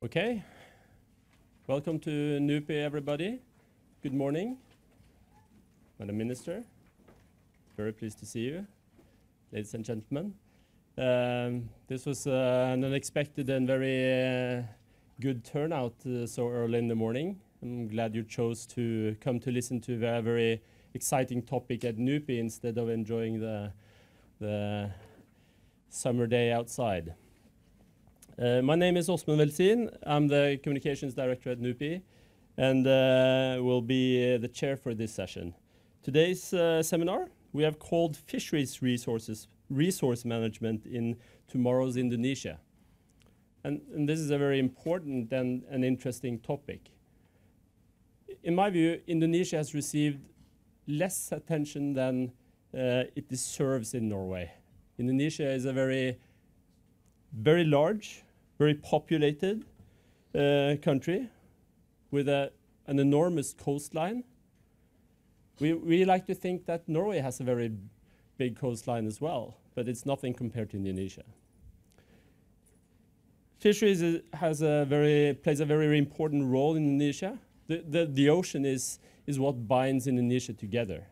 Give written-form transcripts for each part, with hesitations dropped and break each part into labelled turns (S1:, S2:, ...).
S1: Okay, welcome to NUPI, everybody. Good morning, Madam Minister. Very pleased to see you, ladies and gentlemen. This was an unexpected and very good turnout so early in the morning. I'm glad you chose to come to listen to a very exciting topic at NUPI instead of enjoying the summer day outside. My name is Åsmund Velsin. I'm the Communications Director at NUPI and will be the chair for this session. Today's seminar we have called Fisheries Resource Management in Tomorrow's Indonesia. And this is a very important and interesting topic. In my view, Indonesia has received less attention than it deserves in Norway. Indonesia is a very large, very populated country with an enormous coastline. We like to think that Norway has a very big coastline as well, but it's nothing compared to Indonesia. Fisheries plays a very important role in Indonesia. The ocean is what binds Indonesia together.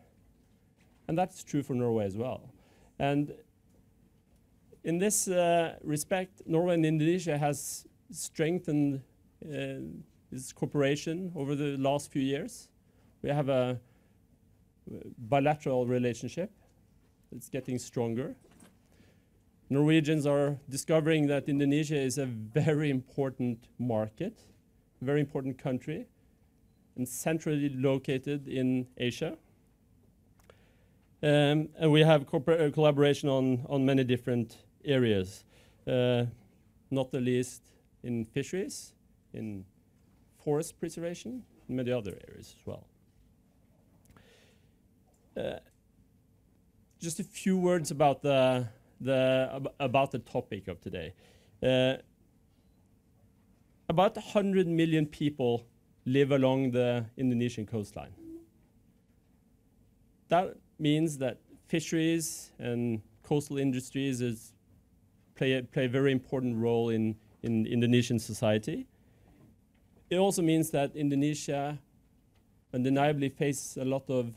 S1: And that's true for Norway as well. And in this respect, Norway and Indonesia has strengthened its cooperation over the last few years. We have a bilateral relationship. It's getting stronger. Norwegians are discovering that Indonesia is a very important market, a very important country, and centrally located in Asia. And we have collaboration on many different areas, not the least in fisheries, in forest preservation, and many other areas as well. Just a few words about the topic of today. About 100 million people live along the Indonesian coastline. That means that fisheries and coastal industries play a very important role in Indonesian society. It also means that Indonesia undeniably faces a lot of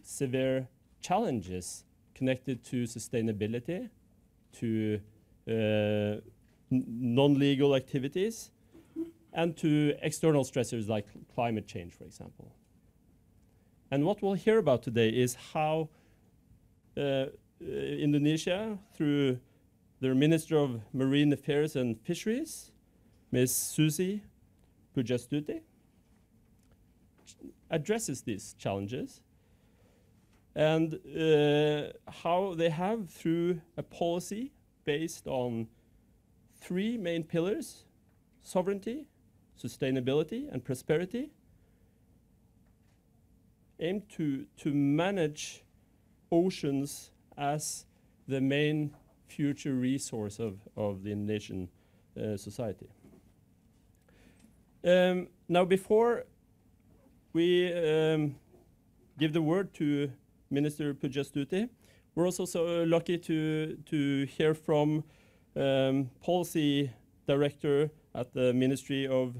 S1: severe challenges connected to sustainability, to non-legal activities, and to external stressors like climate change, for example. And what we'll hear about today is how Indonesia, through their Minister of Marine Affairs and Fisheries, Ms. Susi Pudjiastuti, addresses these challenges and how they have, through a policy based on three main pillars: sovereignty, sustainability, and prosperity, aim to manage oceans as the main future resource of the Indonesian society. Now, before we give the word to Minister Pudjiastuti, we're also so lucky to hear from Policy Director at the Ministry of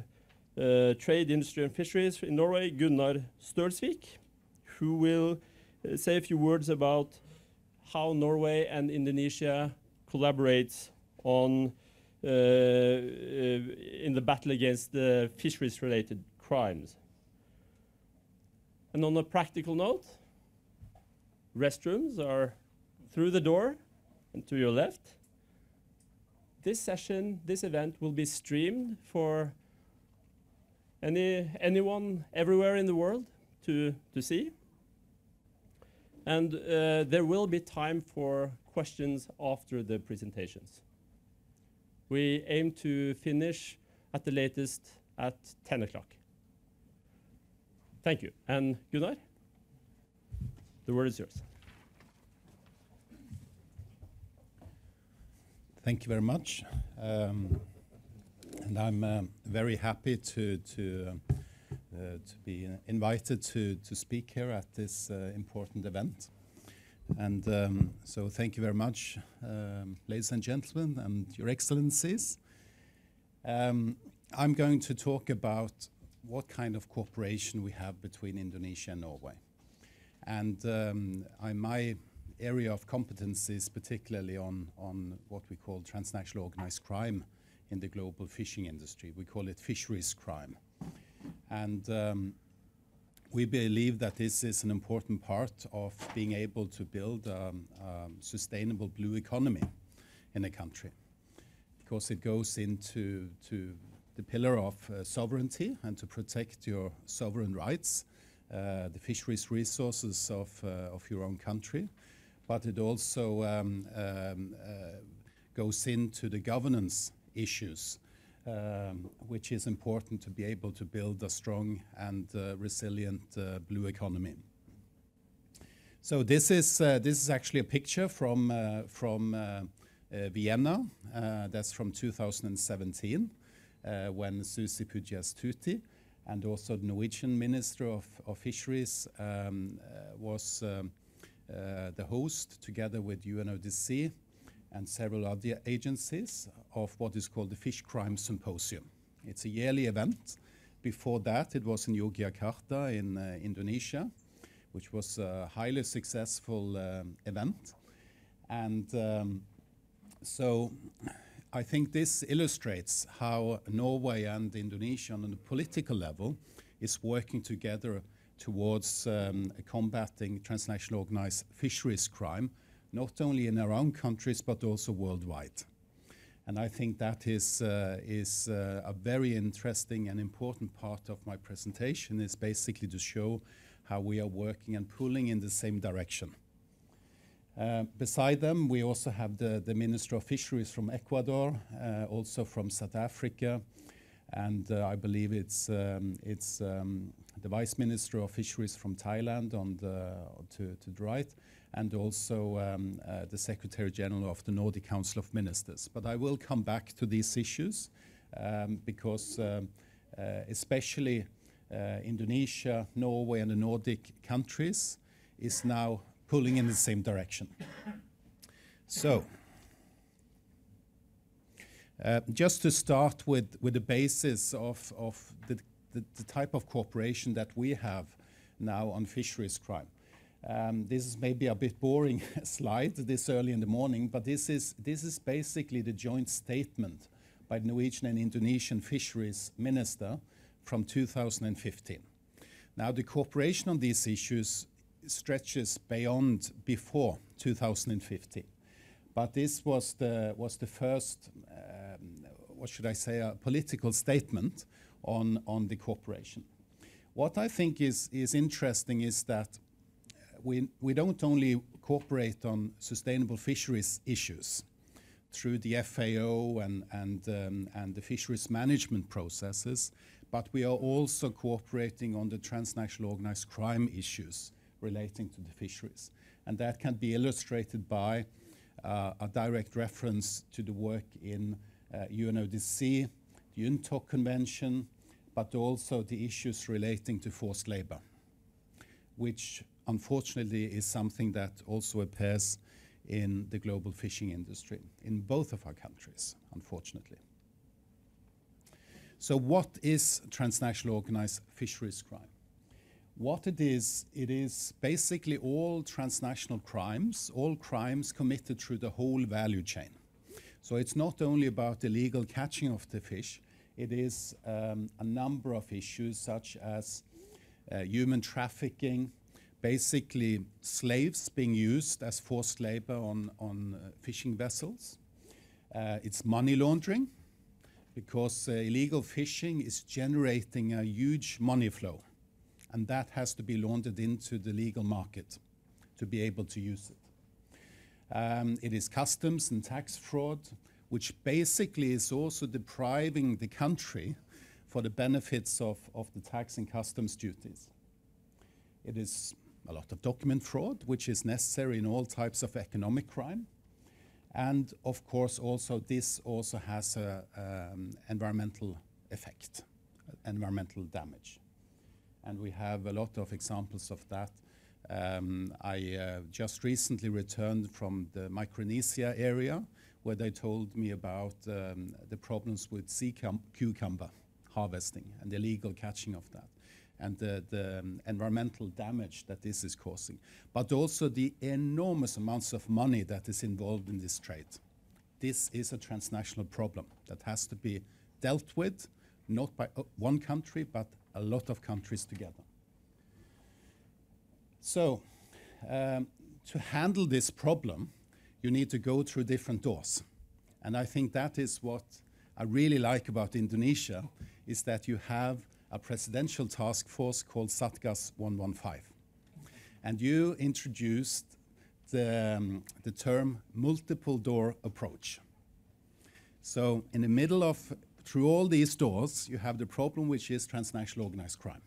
S1: Trade, Industry and Fisheries in Norway, Gunnar Stølsvik, who will say a few words about how Norway and Indonesia collaborate on in the battle against the fisheries-related crimes. And on a practical note, restrooms are through the door and to your left. This event will be streamed for anyone everywhere in the world to see. And there will be time for questions after the presentations. We aim to finish at the latest at 10 o'clock. Thank you. And Gunnar, the word is yours.
S2: Thank you very much. And I'm very happy to be invited to speak here at this important event. And so thank you very much, ladies and gentlemen, and your excellencies. I'm going to talk about what kind of cooperation we have between Indonesia and Norway. And my area of competence is particularly on what we call transnational organized crime in the global fishing industry. We call it fisheries crime. And we believe that this is an important part of being able to build a sustainable blue economy in a country, because it goes into the pillar of sovereignty and to protect your sovereign rights, the fisheries resources of your own country. But it also goes into the governance issues, which is important to be able to build a strong and resilient blue economy. So this is actually a picture from Vienna. That's from 2017, when Susi Pudjiastuti and also the Norwegian Minister of Fisheries was the host, together with UNODC and several other agencies, of what is called the Fish Crime Symposium. It's a yearly event. Before that, it was in Yogyakarta in Indonesia, which was a highly successful event. And so I think this illustrates how Norway and Indonesia on a political level is working together towards combating transnational organized fisheries crime, not only in our own countries, but also worldwide. And I think that is a very interesting and important part of my presentation, is basically to show how we are working and pulling in the same direction. Beside them, we also have the Minister of Fisheries from Ecuador, also from South Africa, and I believe it's the Vice Minister of Fisheries from Thailand to the right, and also the Secretary General of the Nordic Council of Ministers. But I will come back to these issues because especially Indonesia, Norway, and the Nordic countries is now pulling in the same direction. So, just to start with the basis of the type of cooperation that we have now on fisheries crime. This is maybe a bit boring slide this early in the morning, but this is basically the joint statement by the Norwegian and Indonesian fisheries minister from 2015. Now, the cooperation on these issues stretches before 2015, but this was the first, what should I say, a political statement on the cooperation. What I think is interesting is that we don't only cooperate on sustainable fisheries issues through the FAO and the fisheries management processes, but we are also cooperating on the transnational organized crime issues relating to the fisheries. And that can be illustrated by a direct reference to the work in UNODC, the UNTOC Convention, but also the issues relating to forced labor, which unfortunately is something that also appears in the global fishing industry in both of our countries, unfortunately. So what is transnational organized fisheries crime? What it is basically all transnational crimes, all crimes committed through the whole value chain. So it's not only about the illegal catching of the fish, it is a number of issues such as human trafficking, basically slaves being used as forced labor on fishing vessels. It's money laundering, because illegal fishing is generating a huge money flow, and that has to be laundered into the legal market to be able to use it. It is customs and tax fraud, which basically is also depriving the country for the benefits of the tax and customs duties. It is a lot of document fraud, which is necessary in all types of economic crime. And of course, also this also has an environmental effect, environmental damage. And we have a lot of examples of that. I just recently returned from the Micronesia area, where they told me about the problems with sea cucumber harvesting and the illegal catching of that, and the environmental damage that this is causing, but also the enormous amounts of money that is involved in this trade. This is a transnational problem that has to be dealt with, not by one country, but a lot of countries together. So, to handle this problem, you need to go through different doors. And I think that is what I really like about Indonesia, is that you have a presidential task force called Satgas 115. And you introduced the term multiple door approach. So in the middle of, through all these doors, you have the problem which is transnational organized crime.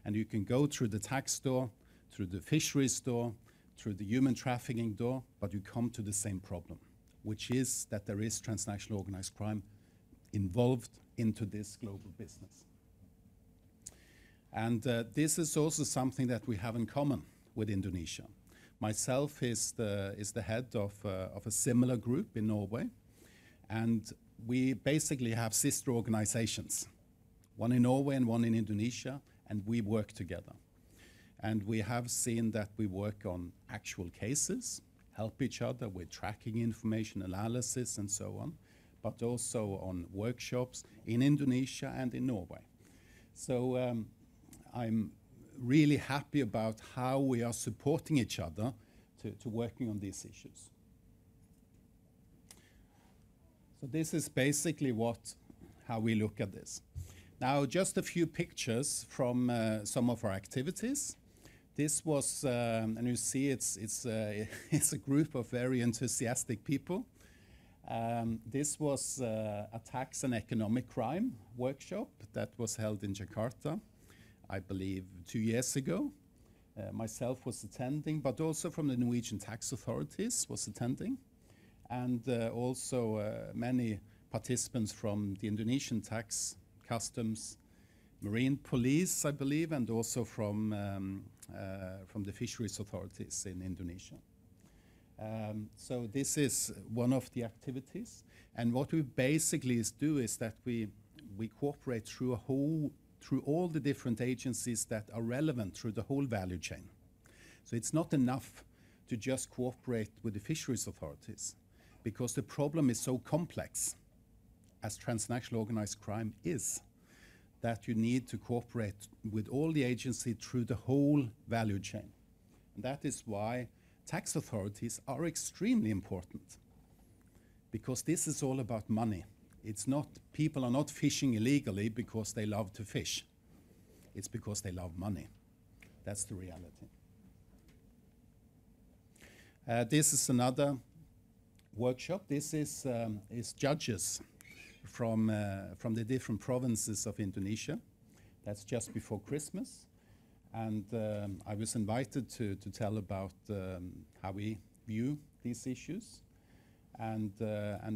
S2: And you can go through the tax door, through the fisheries door, through the human trafficking door, but you come to the same problem, which is that there is transnational organized crime involved into this global business. And this is also something that we have in common with Indonesia. Myself is the head of a similar group in Norway, and we basically have sister organizations, one in Norway and one in Indonesia, and we work together. And we have seen that we work on actual cases, help each other with tracking information, analysis, and so on, but also on workshops in Indonesia and in Norway. So I'm really happy about how we are supporting each other to working on these issues. So this is basically how we look at this. Now, just a few pictures from some of our activities. This was, and you see it's a group of very enthusiastic people. This was a tax and economic crime workshop that was held in Jakarta, I believe 2 years ago. Myself was attending, but also from the Norwegian tax authorities was attending, and also many participants from the Indonesian tax, customs, marine police, I believe, and also from the fisheries authorities in Indonesia. So this is one of the activities, and what we basically do is that we cooperate through all the different agencies that are relevant through the whole value chain. So it's not enough to just cooperate with the fisheries authorities, because the problem is so complex, as transnational organized crime is, that you need to cooperate with all the agencies through the whole value chain. And that is why tax authorities are extremely important, because this is all about money. It's not, people are not fishing illegally because they love to fish. It's because they love money. That's the reality. This is another workshop. This is judges from the different provinces of Indonesia. That's just before Christmas. And I was invited to tell about how we view these issues. And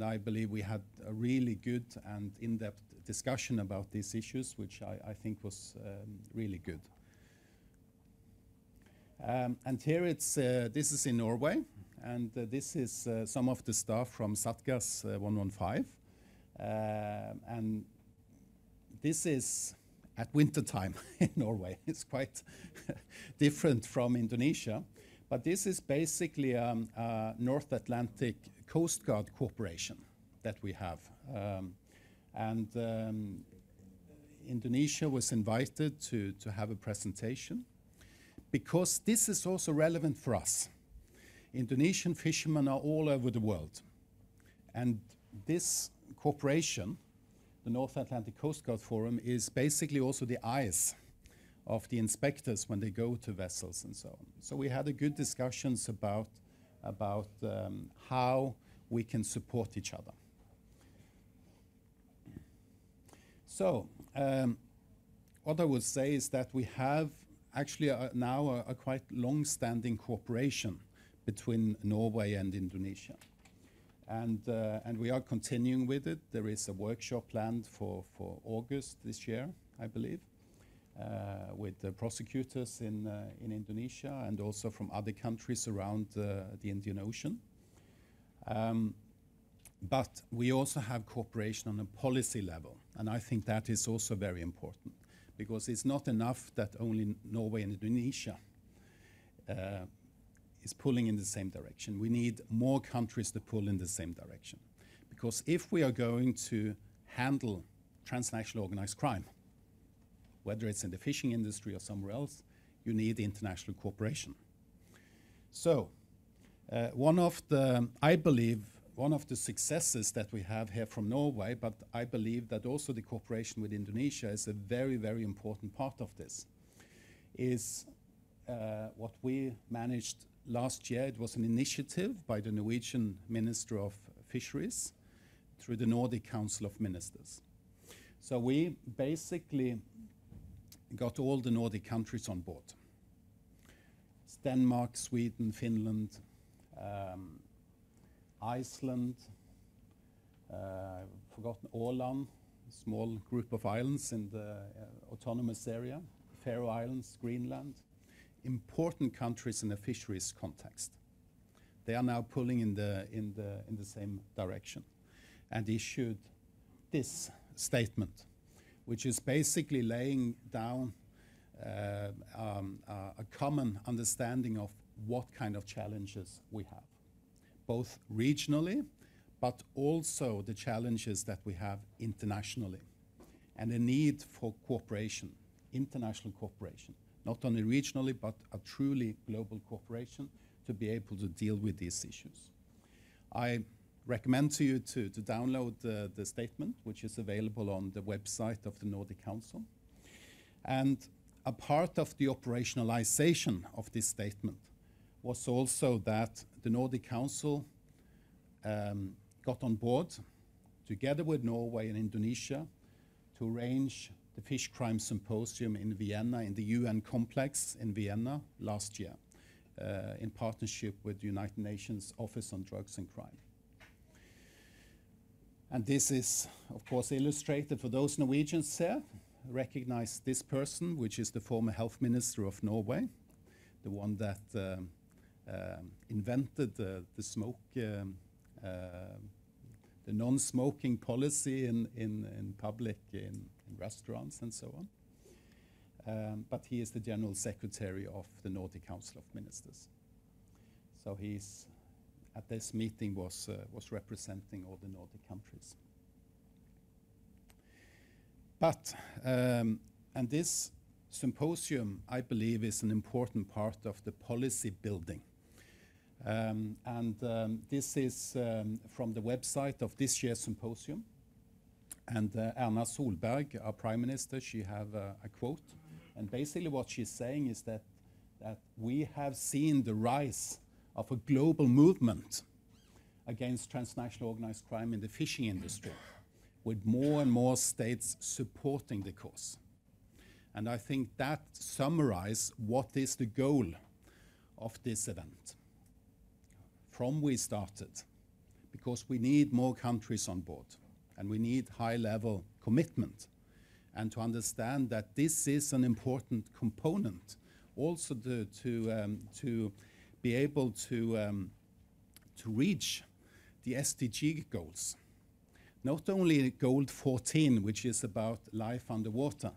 S2: I believe we had a really good and in-depth discussion about these issues, which I think was really good. And here this is in Norway, and this is some of the staff from Satgas 115. And this is at winter time in Norway. It's quite different from Indonesia. But this is basically a North Atlantic Coast Guard cooperation that we have. Indonesia was invited to have a presentation, because this is also relevant for us. Indonesian fishermen are all over the world. And this cooperation, the North Atlantic Coast Guard Forum, is basically also the eyes of the inspectors when they go to vessels and so on. So we had a good discussions about how we can support each other. So what I would say is that we have actually now a quite long-standing cooperation between Norway and Indonesia. And we are continuing with it. There is a workshop planned for August this year, I believe, with the prosecutors in Indonesia and also from other countries around the Indian Ocean. But we also have cooperation on a policy level, and I think that is also very important, because it's not enough that only Norway and Indonesia is pulling in the same direction. We need more countries to pull in the same direction. Because if we are going to handle transnational organized crime, whether it's in the fishing industry or somewhere else, you need international cooperation. So I believe one of the successes that we have here from Norway, but I believe that also the cooperation with Indonesia is a very, very important part of this, is what we managed last year. It was an initiative by the Norwegian Minister of Fisheries through the Nordic Council of Ministers. So we basically got all the Nordic countries on board. It's Denmark, Sweden, Finland, Iceland, I've forgotten Åland, a small group of islands in the autonomous area, Faroe Islands, Greenland, important countries in the fisheries context. They are now pulling in the same direction, and issued this statement, which is basically laying down a common understanding of what kind of challenges we have, both regionally, but also the challenges that we have internationally, and a need for cooperation, international cooperation, not only regionally, but a truly global cooperation to be able to deal with these issues. I recommend to you to download the statement, which is available on the website of the Nordic Council. And a part of the operationalization of this statement was also that the Nordic Council got on board, together with Norway and Indonesia, to arrange the Fish Crime Symposium in Vienna, in the UN complex in Vienna last year, in partnership with the United Nations Office on Drugs and Crime. And this is, of course, illustrated for those Norwegians here. Recognize this person, which is the former health minister of Norway, the one that invented the non-smoking policy in public, in restaurants and so on. But he is the General Secretary of the Nordic Council of Ministers. So he's, at this meeting, was representing all the Nordic countries. But, and this symposium, I believe, is an important part of the policy building. This is from the website of this year's symposium. And Erna Solberg, our Prime Minister, she have a quote. And basically what she's saying is that we have seen the rise of a global movement against transnational organized crime in the fishing industry, with more and more states supporting the cause. And I think that summarizes what is the goal of this event from we started, because we need more countries on board, and we need high-level commitment, and to understand that this is an important component also to be able to reach the SDG goals. Not only goal 14, which is about life underwater,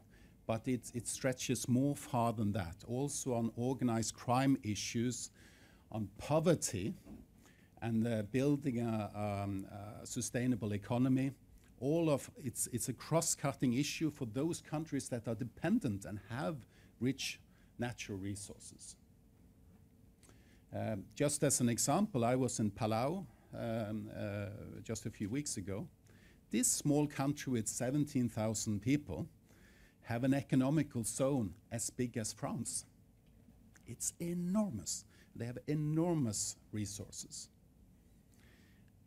S2: but it stretches more far than that, also on organized crime issues, on poverty, and building a sustainable economy. It's a cross-cutting issue for those countries that are dependent and have rich natural resources. Just as an example, I was in Palau just a few weeks ago. This small country with 17,000 people have an economical zone as big as France. It's enormous. They have enormous resources.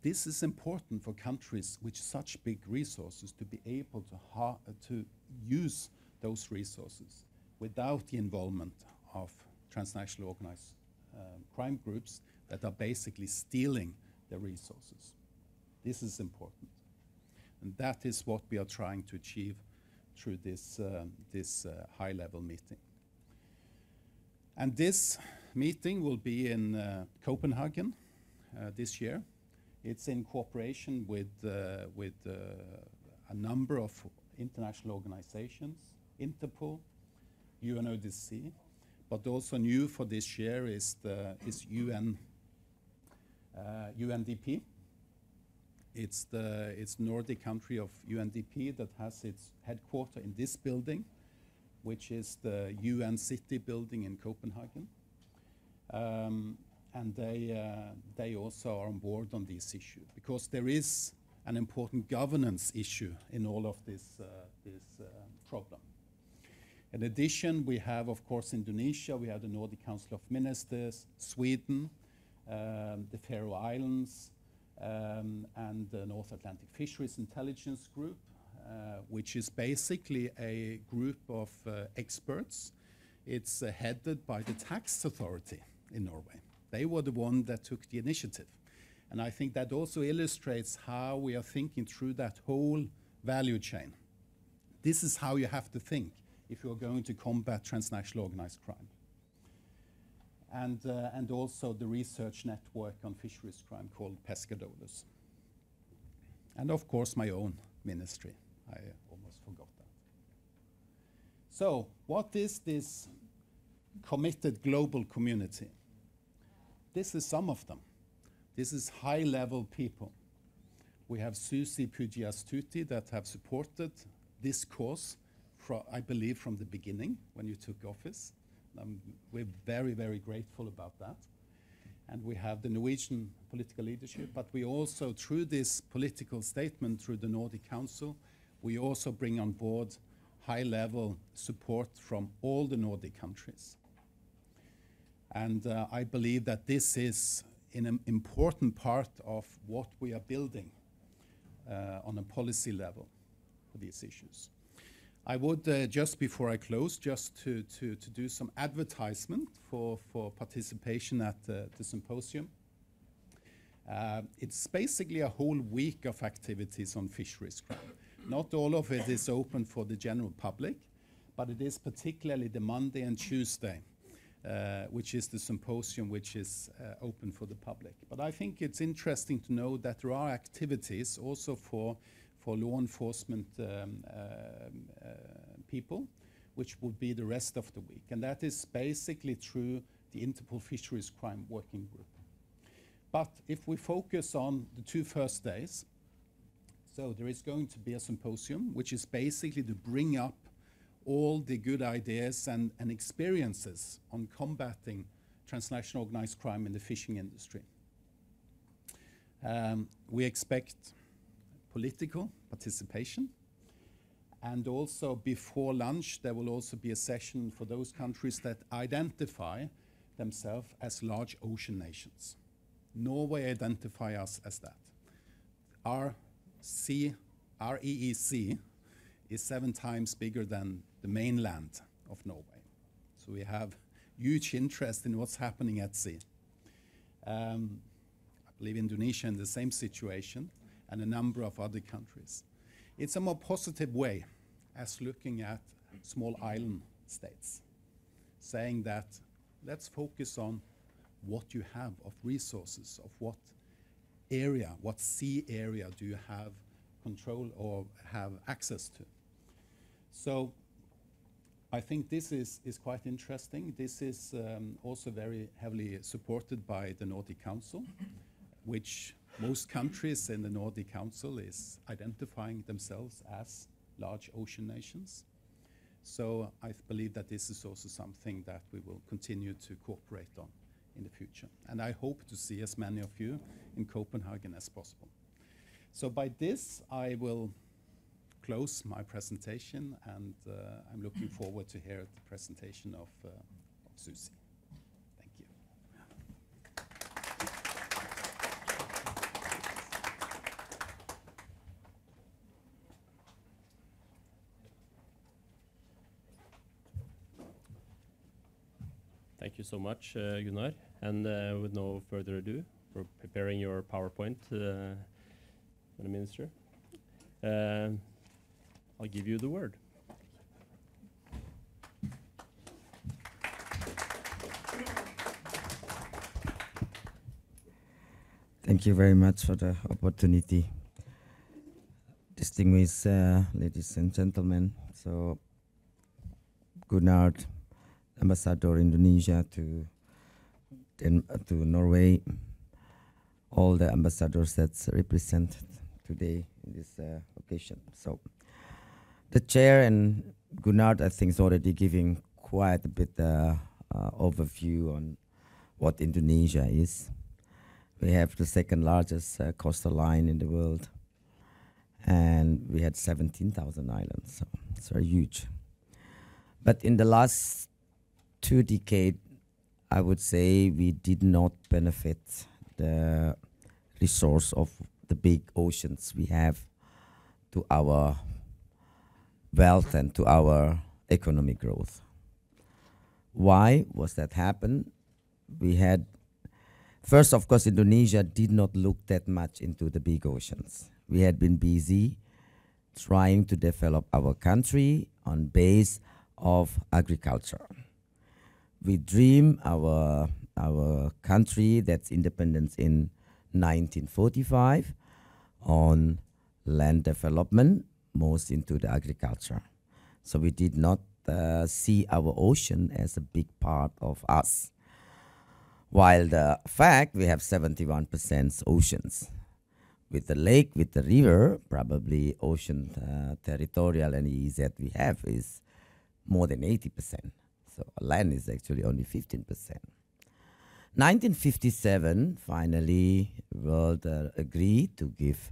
S2: This is important for countries with such big resources to be able to use those resources without the involvement of transnational organized crime groups that are basically stealing the resources. This is important. And that is what we are trying to achieve through this high-level meeting. And this meeting will be in Copenhagen this year. It's in cooperation with a number of international organizations, Interpol, UNODC, but also new for this year is UNDP. It's Nordic country of UNDP that has its headquarters in this building, which is the UN City building in Copenhagen. And they also are on board on this issue, because there is an important governance issue in all of this problem. In addition, we have, of course, Indonesia, we have the Nordic Council of Ministers, Sweden, the Faroe Islands, and the North Atlantic Fisheries Intelligence Group, which is basically a group of experts. It's headed by the tax authority in Norway. They were the one that took the initiative. And I think that also illustrates how we are thinking through that whole value chain. This is how you have to think if you're going to combat transnational organized crime. And also the research network on fisheries crime called Pescadores. And of course my own ministry. I almost forgot that. So what is this committed global community? This is some of them. This is high-level people. We have Susi Pudjiastuti that have supported this cause, I believe, from the beginning when you took office. We're very, very grateful about that. And we have the Norwegian political leadership, but we also, through this political statement, through the Nordic Council, we also bring on board high-level support from all the Nordic countries. And I believe that this is an important part of what we are building on a policy level for these issues. I would, just before I close, just to do some advertisement for participation at the symposium. It's basically a whole week of activities on fisheries crime. Not all of it is open for the general public, but it is particularly the Monday and Tuesday, which is the symposium which is open for the public. But I think it's interesting to know that there are activities also for law enforcement people, which would be the rest of the week. And that is basically through the Interpol Fisheries Crime Working Group. But if we focus on the 2 first days, so there is going to be a symposium, which is basically to bring up all the good ideas and experiences on combating transnational organized crime in the fishing industry. We expect political participation, and also before lunch there will also be a session for those countries that identify themselves as large ocean nations. Norway identify us as that. Our EEC is 7 times bigger than the mainland of Norway. So we have huge interest in what's happening at sea. I believe Indonesia in the same situation, and a number of other countries. It's a more positive way as looking at small island states, saying that let's focus on what you have of resources, of what area, what sea area do you have control or have access to. So I think this is quite interesting. This is also very heavily supported by the Nordic Council, which most countries in the Nordic Council is identifying themselves as large ocean nations. So I believe that this is also something that we will continue to cooperate on in the future. And I hope to see as many of you in Copenhagen as possible. So by this, I will close my presentation, and I'm looking forward to hear the presentation of Susi. Thank you.
S1: Thank you so much, Gunnar. And with no further ado, for preparing your PowerPoint, Madam Minister, I'll give you the word.
S3: Thank you very much for the opportunity. Distinguished ladies and gentlemen, so Gunnar, Ambassador Indonesia to Norway, all the ambassadors that's represented today in this occasion. So the chair and Gunnar, I think, is already giving quite a bit overview on what Indonesia is. We have the second largest coastal line in the world, and we had 17,000 islands, so it's very huge. But in the last 2 decades, I would say we did not benefit the resource of the big oceans we have to our wealth and to our economic growth. Why was that happen? We had, first, of course, Indonesia did not look that much into the big oceans. We had been busy trying to develop our country on base of agriculture. We dream our country that's independence in 1945 on land development, most into the agriculture. So we did not see our ocean as a big part of us. While the fact we have 71% oceans. With the lake, with the river, probably ocean territorial and EEZ we have is more than 80%. So land is actually only 15%. 1957, finally, world agreed to give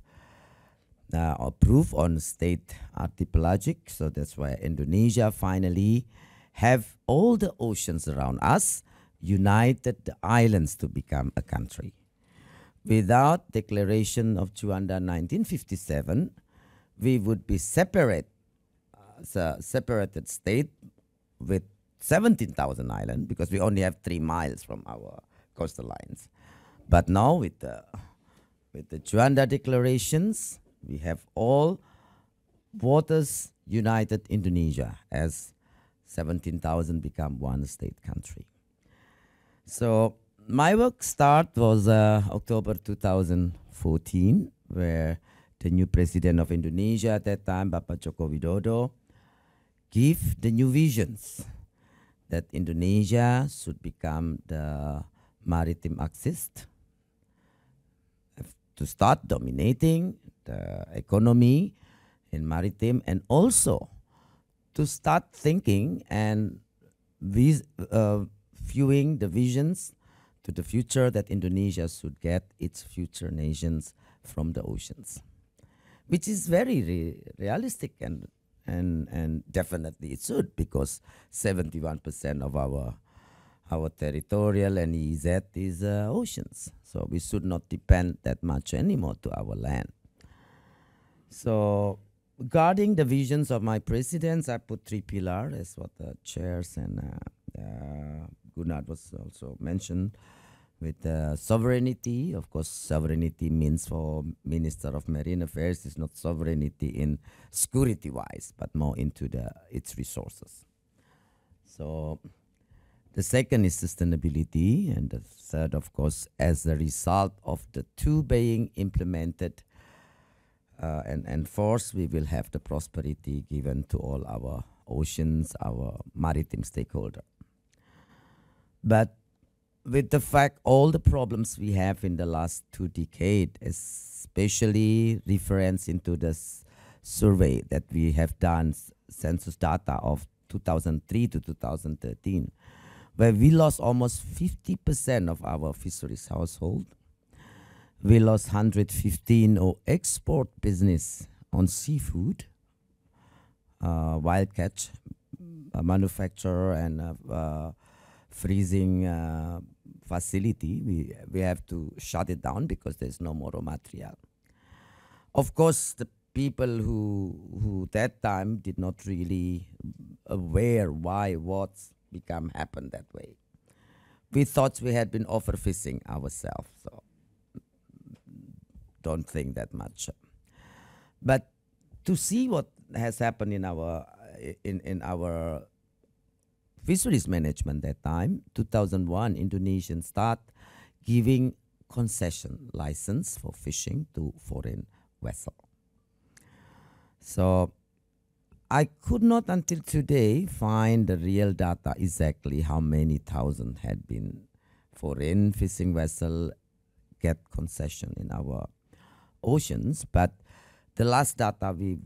S3: proof on state archipelagic. So that's why Indonesia finally have all the oceans around us, united the islands to become a country. Without declaration of Juanda 1957, we would be separated state with 17,000 islands because we only have 3 miles from our coastal lines. But now with the Juanda declarations, we have all waters united Indonesia as 17,000 become one state country. So my work start was October 2014, where the new president of Indonesia at that time, Bapak Joko Widodo, give the new visions that Indonesia should become the maritime axis, to start dominating the economy in maritime, and also to start thinking and viewing the visions to the future that Indonesia should get its future nations from the oceans, which is very realistic and definitely it should, because 71% of our territorial and EEZ is oceans. So we should not depend that much anymore to our land. So regarding the visions of my presidents, I put 3 pillars, as what the chairs and Gunnar was also mentioned, with sovereignty. Of course, sovereignty means for Minister of Marine Affairs is not sovereignty in security-wise, but more into its resources. So the second is sustainability, and the third, of course, as a result of the 2 being implemented and enforced, we will have the prosperity given to all our oceans, our maritime stakeholder. But with the fact all the problems we have in the last 2 decades, especially reference into the survey that we have done, census data of 2003 to 2013, where we lost almost 50% of our fisheries household. We lost 115 export business on seafood, wild catch, manufacture and freezing facility. We have to shut it down because there's no more raw material. Of course, the people who that time did not really aware why what's happened that way. We thought we had been overfishing ourselves, so don't think that much. But to see what has happened in our fisheries management that time, 2001, Indonesians start giving concession license for fishing to foreign vessel. So I could not until today find the real data exactly how many thousand had been foreign fishing vessel get concession in our oceans, but the last data we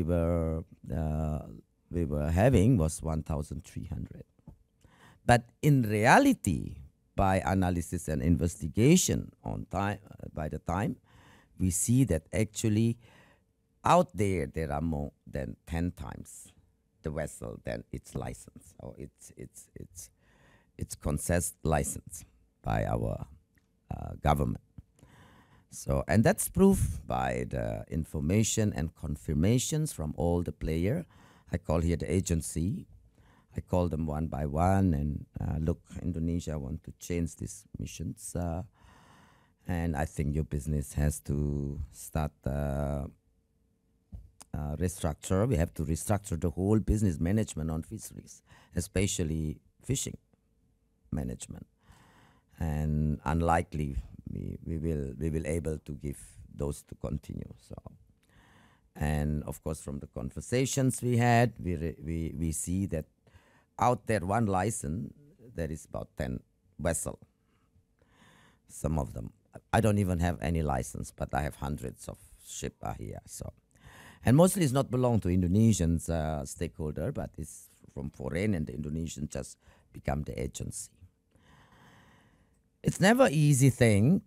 S3: were having was 1,300. But in reality, by analysis and investigation on time, by the time, we see that actually out there are more than 10 times the vessel than its license, or its concessed license by our government. So, and that's proof by the information and confirmations from all the players. I call here the agency. I call them one by one, and look, Indonesia want to change these missions, and I think your business has to start restructure. We have to restructure the whole business management on fisheries, especially fishing management, and unlikely we will able to give those to continue. So, and of course, from the conversations we had, we see that out there one license there is about 10 vessels. Some of them I don't even have any license, but I have hundreds of ships here. So, and mostly it's not belong to Indonesian stakeholder, but it's from foreign, and the Indonesian just become the agency. It's never easy thing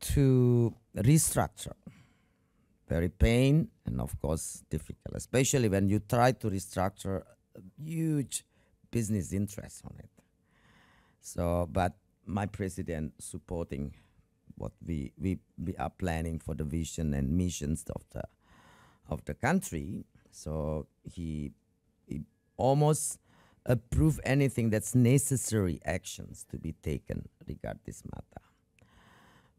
S3: to restructure. Very pain and of course difficult, especially when you try to restructure a huge business interest on it. So, but my president supporting what we are planning for the vision and missions of the country. So he almost approve anything that's necessary actions to be taken regarding this matter.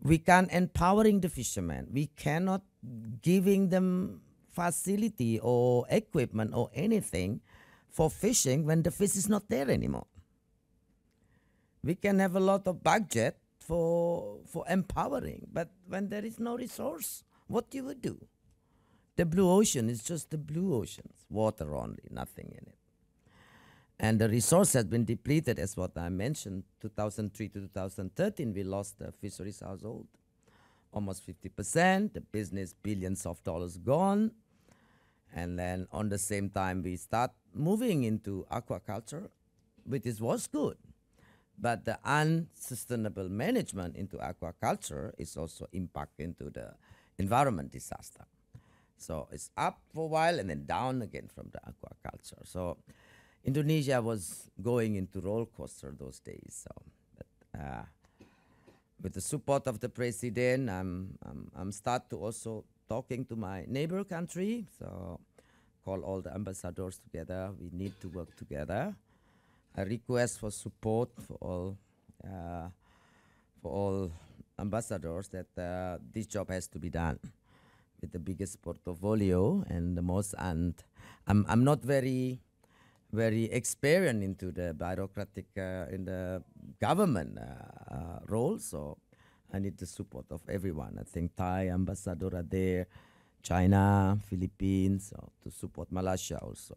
S3: We can empowering the fishermen. We cannot giving them facility or equipment or anything for fishing when the fish is not there anymore. We can have a lot of budget for empowering, but when there is no resource, what you would do? The blue ocean is just the blue oceans, water only, nothing in it. And the resource has been depleted, as what I mentioned, 2003 to 2013, we lost the fisheries household, almost 50%, the business, billions of dollars gone. And then on the same time, we start moving into aquaculture, which was good. But the unsustainable management into aquaculture is also impact into the environment disaster. So it's up for a while and then down again from the aquaculture. So Indonesia was going into roller coaster those days. So, but, with the support of the president, I'm start to also talking to my neighbor country. So call all the ambassadors together. We need to work together. I request for support for all ambassadors that this job has to be done with the biggest portfolio and the most. And I'm not very experienced into the bureaucratic in the government role, so I need the support of everyone. I think Thai ambassador are there, China, Philippines, to support Malaysia also.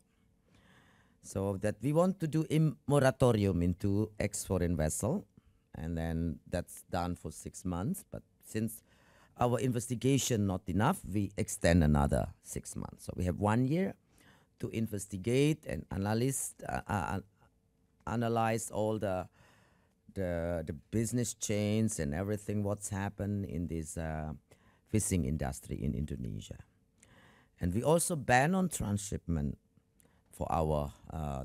S3: So that we want to do a moratorium into ex-foreign vessel, and then that's done for 6 months. But since our investigation not enough, we extend another 6 months. So we have 1 year to investigate and analyze all the business chains and everything what's happened in this fishing industry in Indonesia. And we also ban on transshipment for our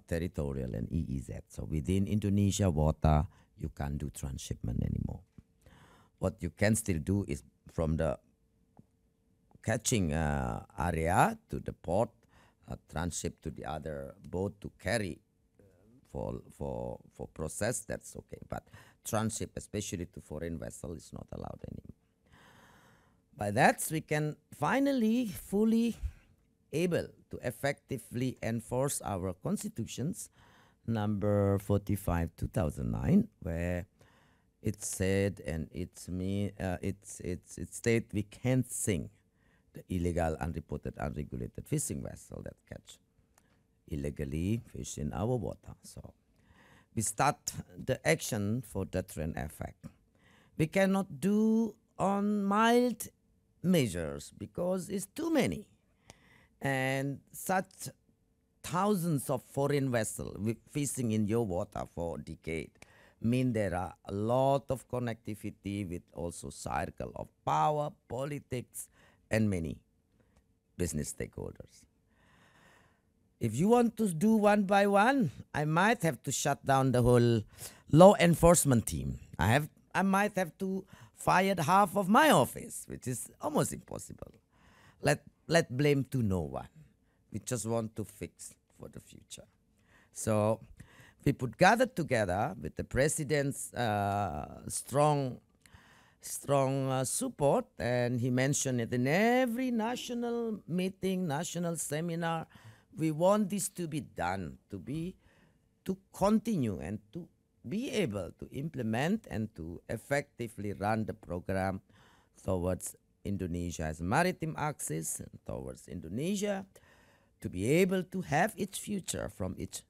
S3: territorial and EEZ. So within Indonesia water, you can't do transshipment anymore. What you can still do is from the catching area to the port, transship to the other boat to carry for process, that's okay. But transship, especially to foreign vessel, is not allowed anymore. By that, we can finally fully able to effectively enforce our constitutions, number 45, 2009, where It's said and it's state we can't sink the illegal, unreported, unregulated fishing vessel that catch illegally fish in our water. So we start the action for deterrent effect. We cannot do on mild measures because it's too many. And such thousands of foreign vessels fishing in your water for a decade mean there are a lot of connectivity with also circle of power, politics, and many business stakeholders. If you want to do one by one, I might have to shut down the whole law enforcement team. I might have to fire half of my office, which is almost impossible. Let blame to no one. We just want to fix for the future. So we put gathered together with the president's strong support, and he mentioned it in every national meeting, national seminar. We want this to be done, to continue and to be able to implement and to effectively run the program towards Indonesia as a maritime axis and towards Indonesia to be able to have its future from its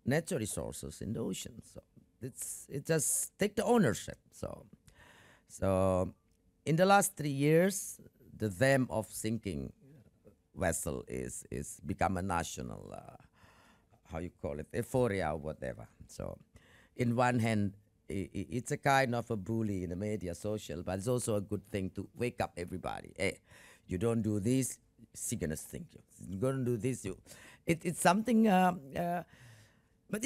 S3: natural resources in the ocean. So it just take the ownership. So in the last 3 years, the theme of sinking vessel is become a national, how you call it, euphoria or whatever. So in one hand, it's a kind of a bully in the media, social, but it's also a good thing to wake up everybody. Hey, you don't do this, she's gonna sink you. You're gonna do this, it's something, but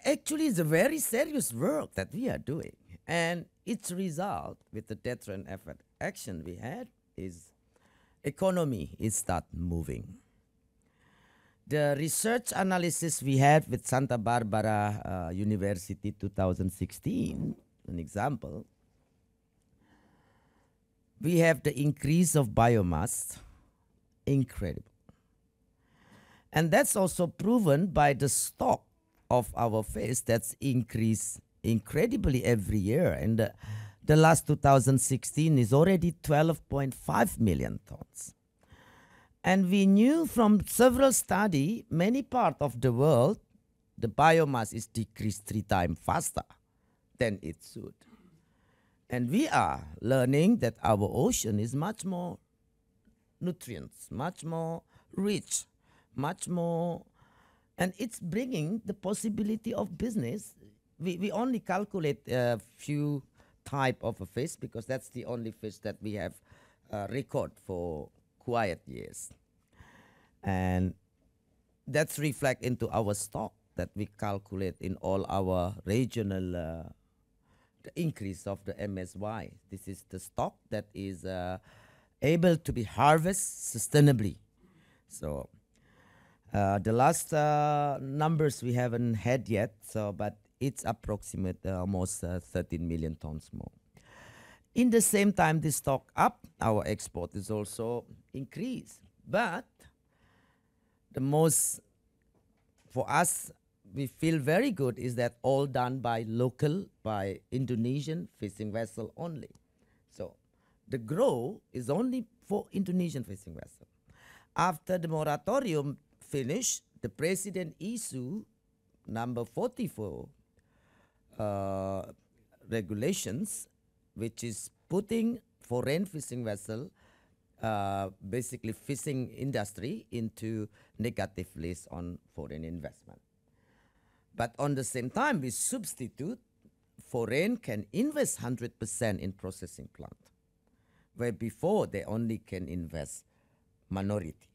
S3: actually it's a very serious work that we are doing. And its result with the deterrent effort action we had is economy is start moving. The research analysis we had with Santa Barbara University 2016, an example, we have the increase of biomass, incredible. And that's also proven by the stock of our fish that's increased incredibly every year. And the last 2016 is already 12.5 million tons. And we knew from several studies, many parts of the world, the biomass is decreased 3 times faster than it should. And we are learning that our ocean is much more nutrients, much more rich, much more, and it's bringing the possibility of business. We only calculate a few type of a fish because that's the only fish that we have record for quiet years. And that's reflect into our stock that we calculate in all our regional the increase of the MSY. This is the stock that is able to be harvested sustainably. So the last numbers we haven't had yet, but it's approximate almost 13 million tons more. In the same time, this stock up, our export is also increased. But the most, for us, we feel very good is that all done by local, by Indonesian fishing vessel only. So the growth is only for Indonesian fishing vessel. After the moratorium finished, the president issued number 44 regulations, which is putting foreign fishing vessel, basically fishing industry, into negative list on foreign investment. But on the same time, we substitute foreign can invest 100% in processing plant, where before they only can invest minority.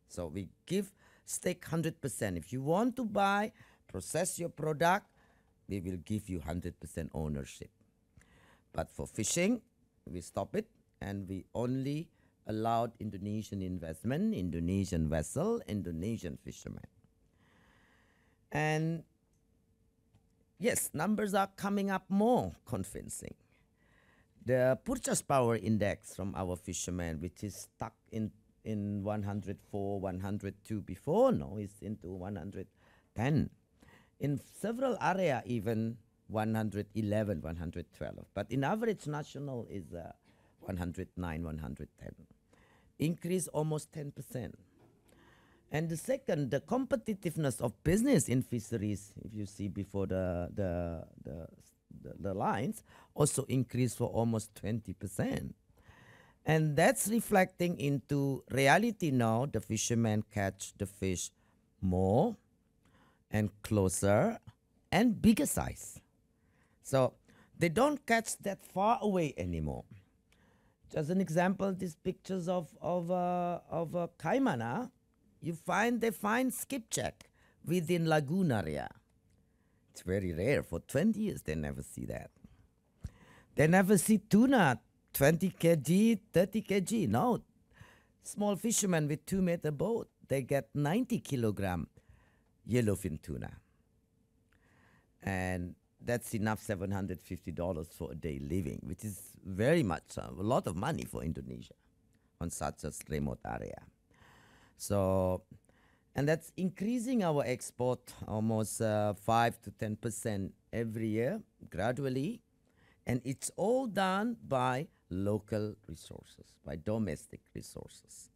S3: So we give stake 100%. If you want to buy, process your product, we will give you 100% ownership. But for fishing, we stop it, and we only allowed Indonesian investment, Indonesian vessel, Indonesian fishermen. And yes, numbers are coming up more convincing. The purchase power index from our fishermen, which is stuck in 104, 102 before, now is into 110. In several areas, even 111, 112. But in average, national is 109, 110. Increase almost 10%. And the second, the competitiveness of business in fisheries, if you see before the lines, also increased for almost 20%. And that's reflecting into reality now. The fishermen catch the fish more and closer and bigger size. So they don't catch that far away anymore. Just an example, these pictures of Caimana, they find skipjack within lagoon area. It's very rare. For 20 years, they never see that. They never see tuna, 20 kg, 30 kg. No, small fishermen with 2-meter boat, they get 90 kilogram yellowfin tuna. And that's enough $750 for a day living, which is very much a lot of money for Indonesia on such a remote area. So, and that's increasing our export almost 5 to 10% every year, gradually. And it's all done by local resources, by domestic resources,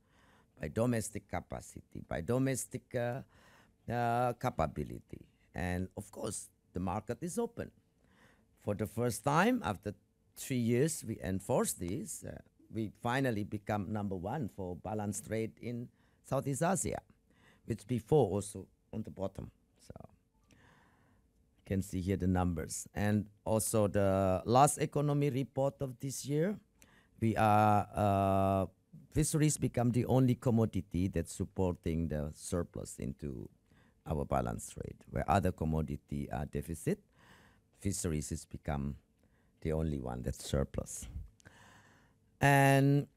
S3: by domestic capacity, by domestic capability. And of course, the market is open. For the first time, after 3 years, we enforce this. We finally become #1 for balanced trade in Southeast Asia, which before also on the bottom. So you can see here the numbers. And also the last economy report of this year, we are, fisheries become the only commodity that's supporting the surplus into our balanced trade, where other commodity are deficit. Fisheries has become the only one that's surplus. And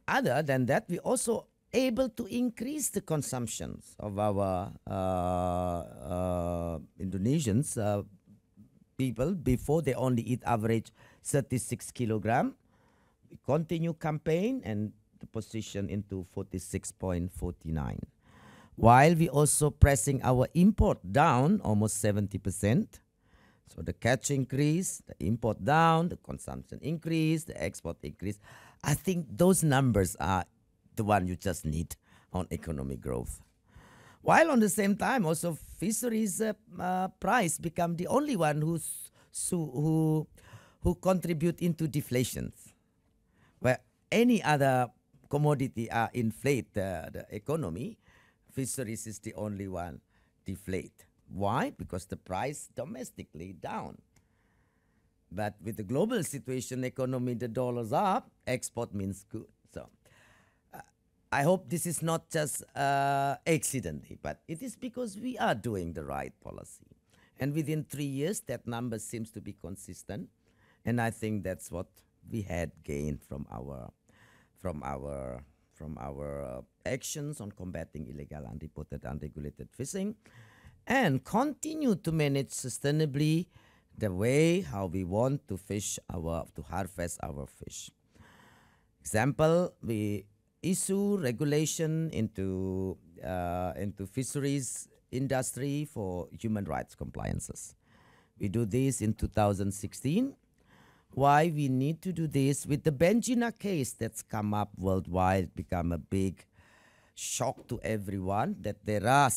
S3: other than that, we also able to increase the consumptions of our Indonesians people. Before, they only eat average 36 kilogram. We continue campaign and the position into 46.49. While we also pressing our import down almost 70%. So the catch increase, the import down, the consumption increase, the export increase. I think those numbers are the one you just need on economic growth. While on the same time, also fisheries price become the only one who contribute into deflations. Where any other commodity inflate the economy, fisheries is the only one deflate. Why? Because the price domestically down. But with the global situation, economy, the dollar's up, export means good. So I hope this is not just accidentally, but it is because we are doing the right policy. And within 3 years, that number seems to be consistent. And I think that's what we had gained from our actions on combating illegal, unreported, unregulated fishing, and continue to manage sustainably the way how we want to harvest our fish. Example, we issue regulation into fisheries industry for human rights compliances. We do this in 2016. Why we need to do this? With the Benjina case that's come up worldwide, become a big shock to everyone that there are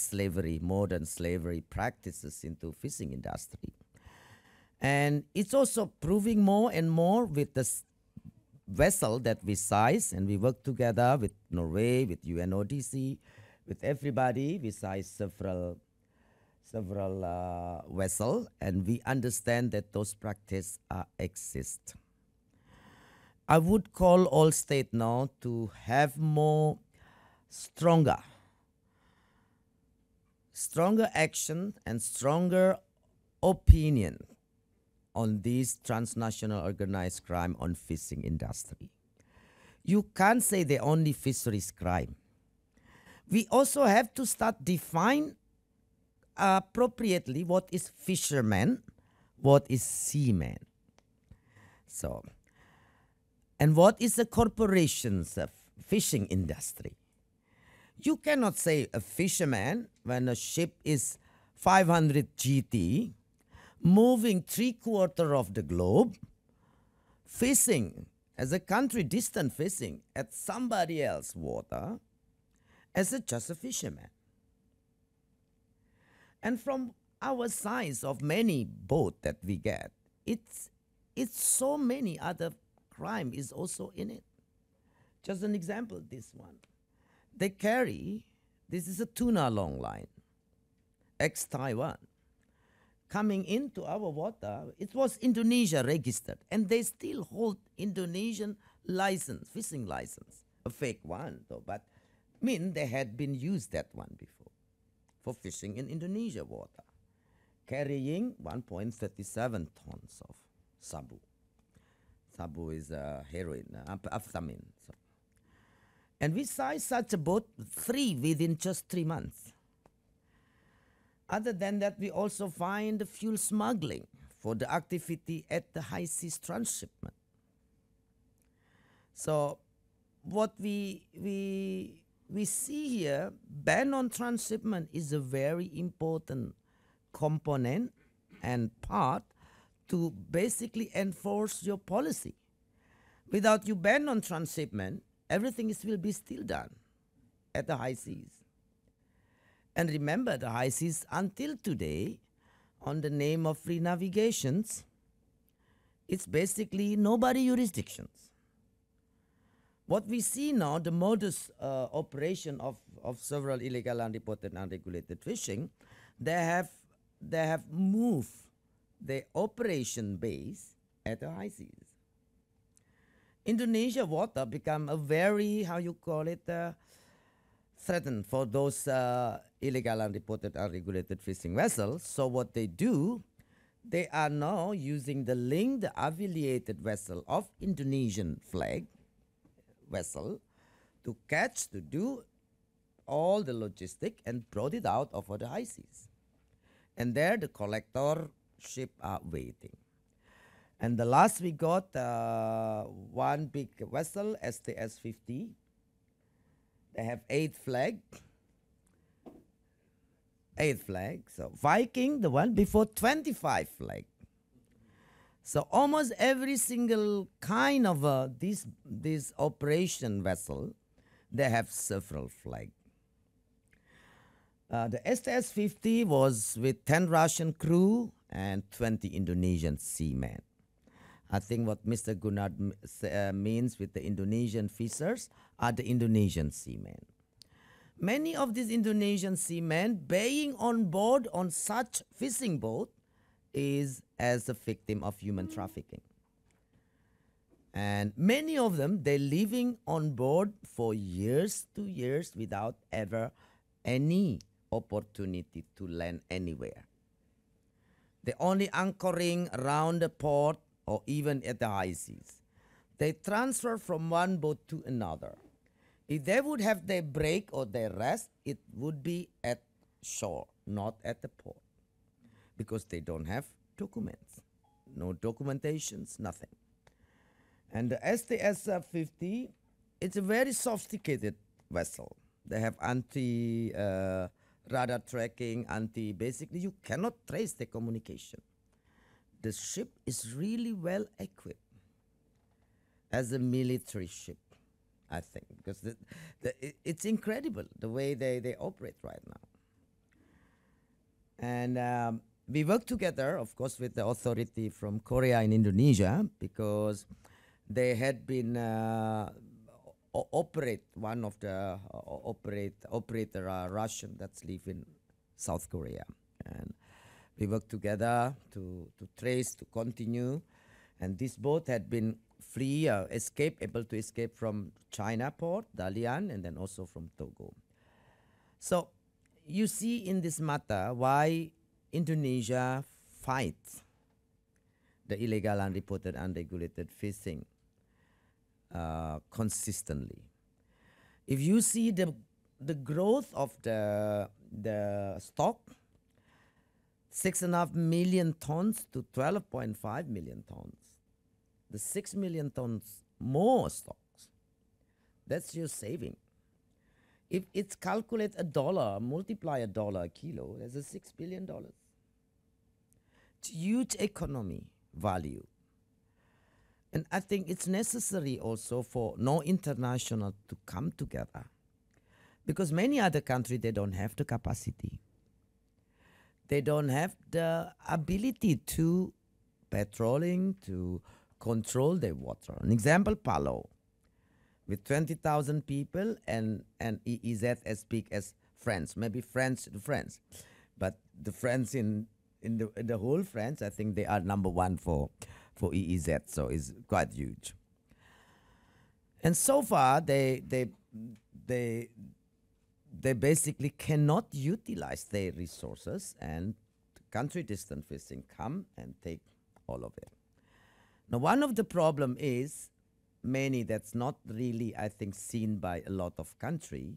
S3: modern slavery practices into fishing industry. And it's also proving more and more with the vessel that we size, and we work together with Norway, with UNODC, with everybody. We size several vessels, and we understand that those practices exist. I would call all states now to have more stronger action and stronger opinion on this transnational organized crime on fishing industry. You can't say the only fisheries crime. We also have to start define appropriately what is fisherman, what is seaman. So, and what is the corporations of fishing industry? You cannot say a fisherman when a ship is 500 GT moving 3/4 of the globe, fishing as a country, distant fishing at somebody else's water, as just a fisherman. And from our size of many boat that we get, it's so many other crime is also in it. Just an example, this one. They carry, this is a tuna long line, ex-Taiwan, coming into our water. It was Indonesia registered, and they still hold Indonesian license, fishing license, a fake one though, but they had been used that one before for fishing in Indonesia water, carrying 1.37 tons of sabu. Sabu is heroin, amphetamine. So. And we sized such a boat 3 within just 3 months. Other than that, we also find fuel smuggling for the activity at the high seas transshipment. So what we see here, ban on transshipment is a very important component and part to basically enforce your policy. Without you ban on transshipment, everything will be still done at the high seas. And remember, the high seas until today, on the name of free navigations, it's basically nobody jurisdictions. What we see now, the modus operation of several illegal, unreported, unregulated fishing, they have moved their operation base at the high seas. Indonesia water become a very, threatened for those illegal, unreported, unregulated fishing vessels. So what they do, they are now using the link, the affiliated vessel of Indonesian flag vessel to catch, to do all the logistic and brought it out over the high seas. And there the collector ship are waiting. And the last we got one big vessel, STS-50. They have 8 flag. So Viking, the one before, 25 flag. So almost every single kind of this operation vessel, they have several flag. The STS-50 was with 10 Russian crew and 20 Indonesian seamen. I think what Mr. Gunnar means with the Indonesian fishers are the Indonesian seamen. Many of these Indonesian seamen being on board on such fishing boat is as a victim of human trafficking. And many of them, they're living on board for years, 2 years, without ever any opportunity to land anywhere. They're only anchoring around the port or even at the high seas. They transfer from one boat to another. If they would have their break or their rest, it would be at shore, not at the port, because they don't have documents, no documentations, nothing. And the STS-50, it's a very sophisticated vessel. They have anti-radar tracking, basically you cannot trace the communication. The ship is really well equipped as a military ship, I think, because it's incredible the way they operate right now. And we work together, of course, with the authority from Korea and Indonesia, because they had been one of the operator Russian that's live in South Korea. And we worked together to trace, to continue. And this boat had been free, able to escape from China port, Dalian, and then also from Togo. So you see in this matter why Indonesia fights the illegal, unreported, unregulated fishing consistently. If you see the growth of the stock, 6.5 million tons to 12.5 million tons. The 6 million tons more stocks, that's your saving. If it's calculate $1, multiply $1 a kilo, that's a $6 billion. huge economy value. And I think it's necessary also for no international to come together, because many other countries, they don't have the capacity. They don't have the ability to patrolling, to control their water. An example, Palau, with 20,000 people and EEZ as big as France, maybe France to France. But the France in the whole France, I think they are number one for EEZ, so it's quite huge. And so far, they basically cannot utilize their resources, and country distant fishing come and take all of it. Now, one of the problem is many that's not really, I think, seen by a lot of country,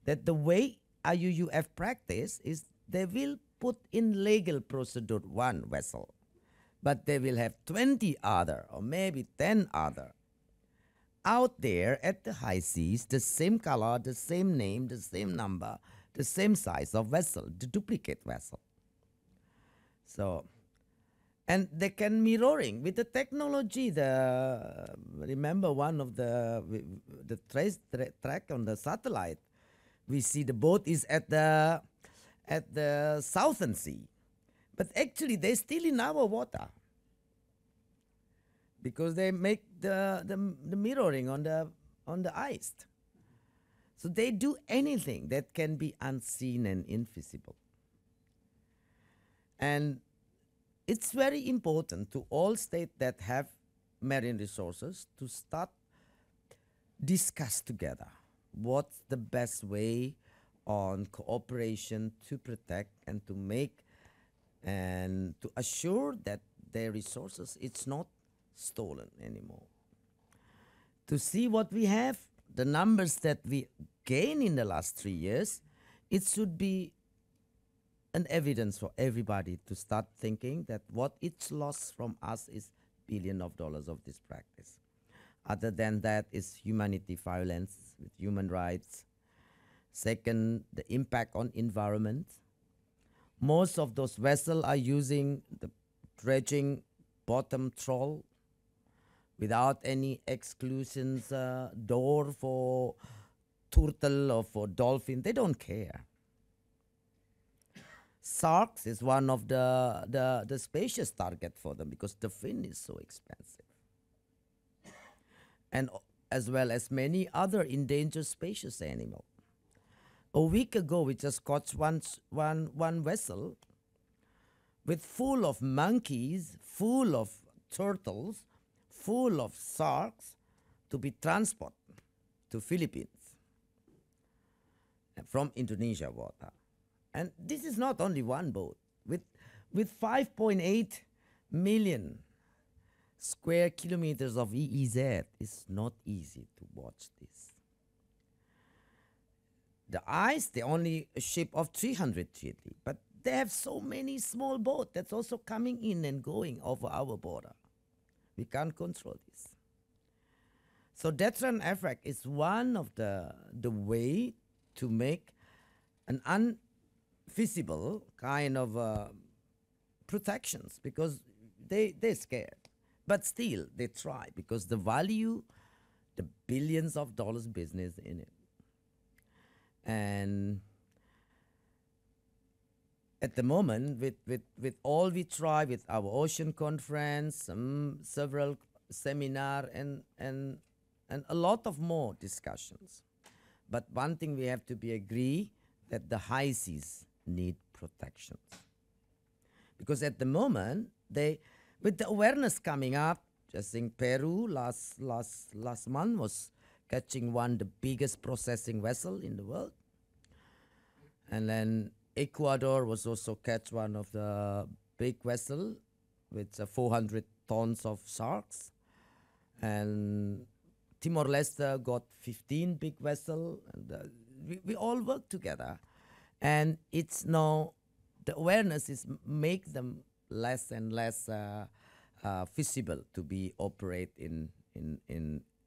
S3: that the way IUUF practice is they will put in legal procedure one vessel, but they will have 20 other or maybe 10 other out there at the high seas, the same color, the same name, the same number, the same size of vessel, the duplicate vessel. So, and they can mirroring with the technology. Remember one of the track on the satellite, we see the boat is at the southern sea, but actually they're still in our water, because they make the mirroring on the ice. So they do anything that can be unseen and invisible. And it's very important to all states that have marine resources to start discuss together what's the best way on cooperation to protect and to make and to assure that their resources, it's not stolen anymore. To see what we have, the numbers that we gain in the last 3 years, it should be an evidence for everybody to start thinking that what it's lost from us is billions of dollars of this practice. Other than that is humanity violence with human rights. Second, the impact on environment. Most of those vessels are using the dredging bottom troll without any exclusions, door for turtle or for dolphin. They don't care. Sharks is one of the spacious target for them because the fin is so expensive. And as well as many other endangered species animal. A week ago, we just caught one vessel with full of monkeys, full of turtles, full of sharks to be transported to Philippines from Indonesia water. And this is not only one boat. With 5.8 million square kilometers of EEZ, it's not easy to watch this. The ice, they only a ship of 300 GT, but they have so many small boats that's also coming in and going over our border. We can't control this. So deterrent effect is one of the way to make an unfeasible kind of protections, because they're scared. But still, they try because the value, the billions of dollars business in it. And at the moment, with all we try with our ocean conference, several seminar and a lot of more discussions. But one thing we have to be agree that the high seas need protections. Because at the moment, with the awareness coming up, just in Peru last month was catching the biggest processing vessel in the world. And then Ecuador was also catch one of the big vessel with 400 tons of sharks. And Timor-Leste got 15 big vessel. And we all work together. And it's now, the awareness is make them less and less feasible to be operate in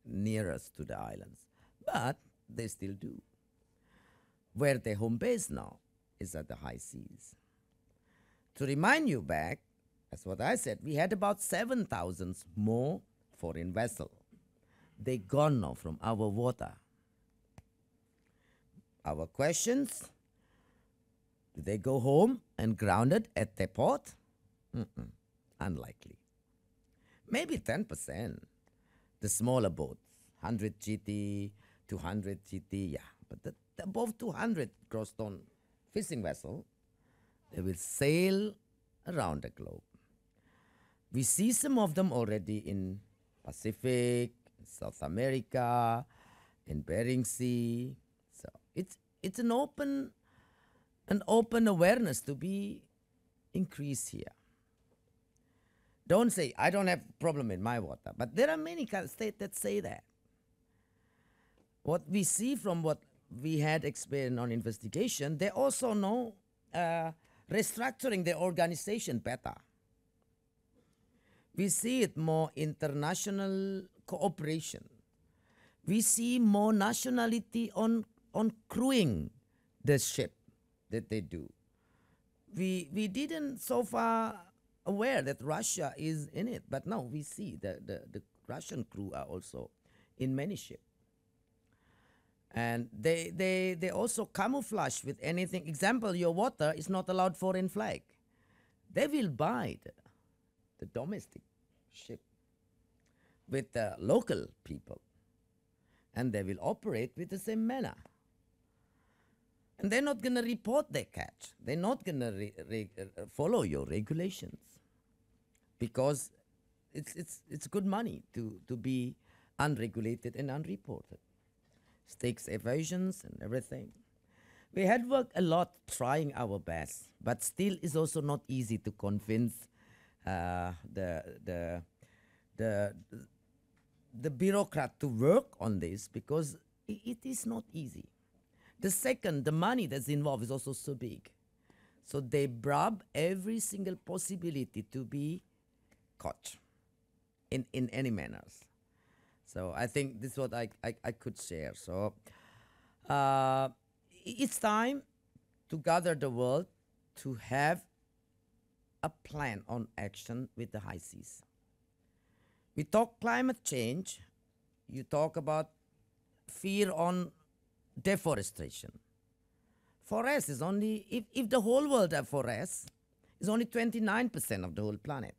S3: nearest to the islands. But they still do. Where their home base now is at the high seas. To remind you back, That's what I said. We had about 7,000 more foreign vessels. They gone now from our water. Our questions, do they go home and grounded at the port? Unlikely. Maybe 10%. The smaller boats, 100 GT, 200 GT, yeah. But the above 200 gross ton fishing vessel, they will sail around the globe. We see some of them already in Pacific, South America, in Bering Sea. So it's an open awareness to be increased here. Don't say, I don't have problem in my water. But there are many states that say that. What we see from what we had experienced on investigation, they also know restructuring their organization better. We see it more international cooperation. We see more nationality on crewing the ship that they do. We didn't so far aware that Russia is in it, but now we see the Russian crew are also in many ships. And they also camouflage with anything. Example, your water is not allowed foreign flag. They will buy the domestic ship with the local people, and they will operate with the same manner. And they're not going to report their catch. They're not going to follow your regulations, because it's good money to be unregulated and unreported. Stakes evasions and everything. We had worked a lot trying our best, but still it's also not easy to convince the bureaucrat to work on this, because it is not easy. The second, the money that's involved is also so big. So they grab every single possibility to be caught in any manners. So I think this is what I could share. So it's time to gather the world to have a plan on action with the high seas. We talk climate change, you talk about fear on deforestation. Forest is only, if the whole world have forests, it's only 29% of the whole planet.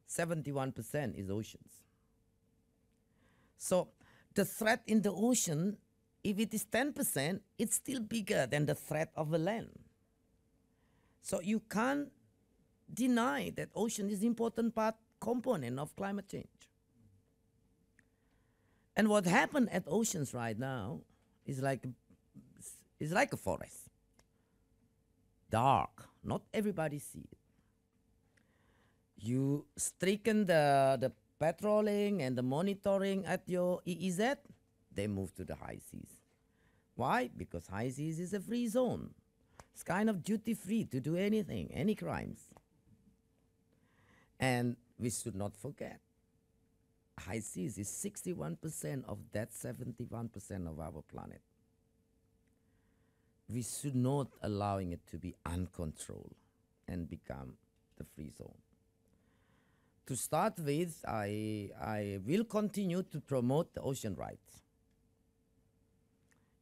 S3: 71% is oceans. So the threat in the ocean, if it is 10%, it's still bigger than the threat of the land. So you can't deny that ocean is an important component of climate change. And what happened at oceans right now is like a forest. Dark. Not everybody sees it. You stricken the patrolling and the monitoring at your EEZ, they move to the high seas. Why? Because high seas is a free zone. It's kind of duty-free to do anything, any crimes. And we should not forget, high seas is 61% of that 71% of our planet. We should not allowing it to be uncontrolled and become the free zone. To start with, I will continue to promote the ocean rights.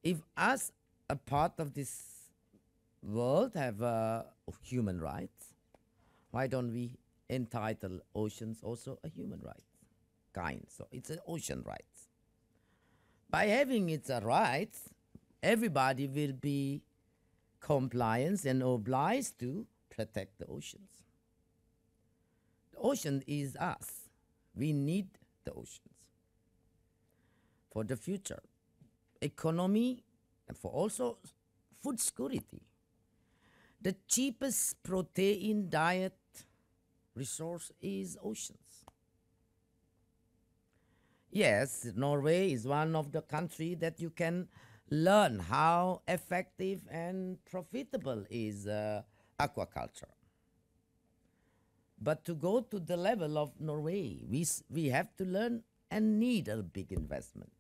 S3: If us, a part of this world, have human rights, why don't we entitle oceans also a human right kind? So it's an ocean rights. By having its rights, everybody will be compliant and obliged to protect the oceans. The ocean is us. We need the oceans for the future, economy, and for also food security. The cheapest protein diet resource is oceans. Yes, Norway is one of the countries that you can learn how effective and profitable is aquaculture. But to go to the level of Norway, we have to learn and need a big investment.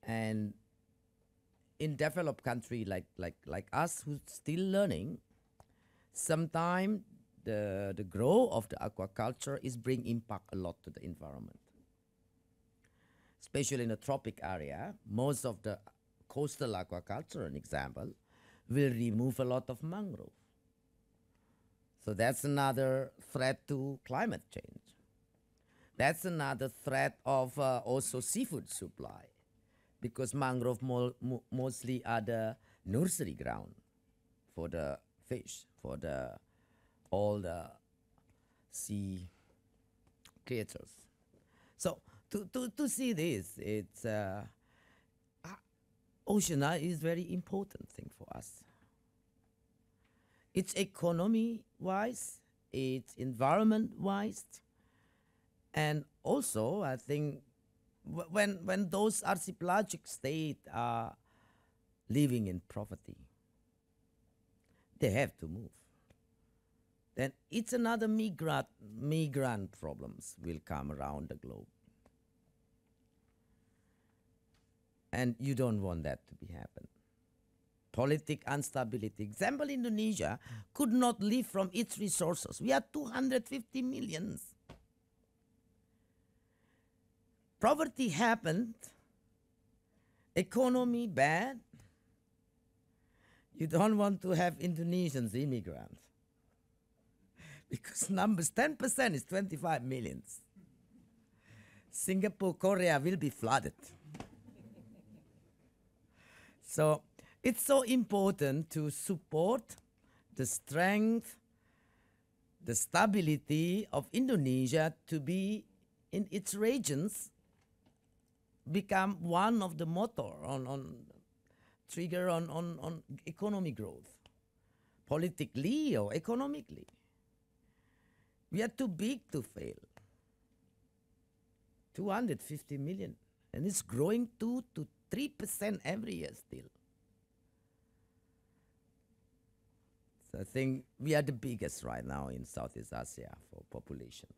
S3: And in developed country like us who's still learning, sometimes the growth of the aquaculture is bring impact a lot to the environment. Especially in the tropic area, most of the coastal aquaculture, an example, will remove a lot of mangrove. So that's another threat to climate change. That's another threat of also seafood supply, because mangrove mostly are the nursery ground for the fish, for all the sea creatures. So to see this, it's ocean is very important thing for us. It's economy-wise, it's environment-wise, and also I think when those archipelagic states are living in poverty, they have to move. Then it's another migrant problems will come around the globe. And you don't want that to be happen. Political instability. Example, Indonesia could not live from its resources. We are 250 million. Poverty happened, economy bad. You don't want to have Indonesians immigrants, because numbers 10% is 25 million. Singapore, Korea will be flooded. So it's so important to support the strength, the stability of Indonesia to be in its regions, become one of the motor on trigger on economic growth, politically or economically. We are too big to fail. 250 million, and it's growing 2 to 3% every year still. So I think we are the biggest right now in Southeast Asia for populations.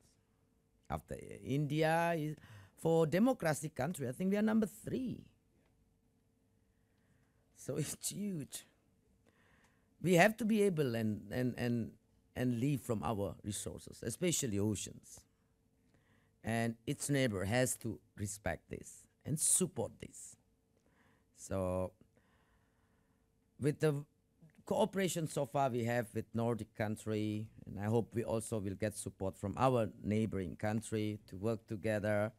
S3: After India, for democratic country, I think we are number 3. So it's huge. We have to be able and live from our resources, especially oceans. And its neighbor has to respect this and support this. So with the cooperation so far we have with Nordic country, and I hope we also will get support from our neighboring country to work together.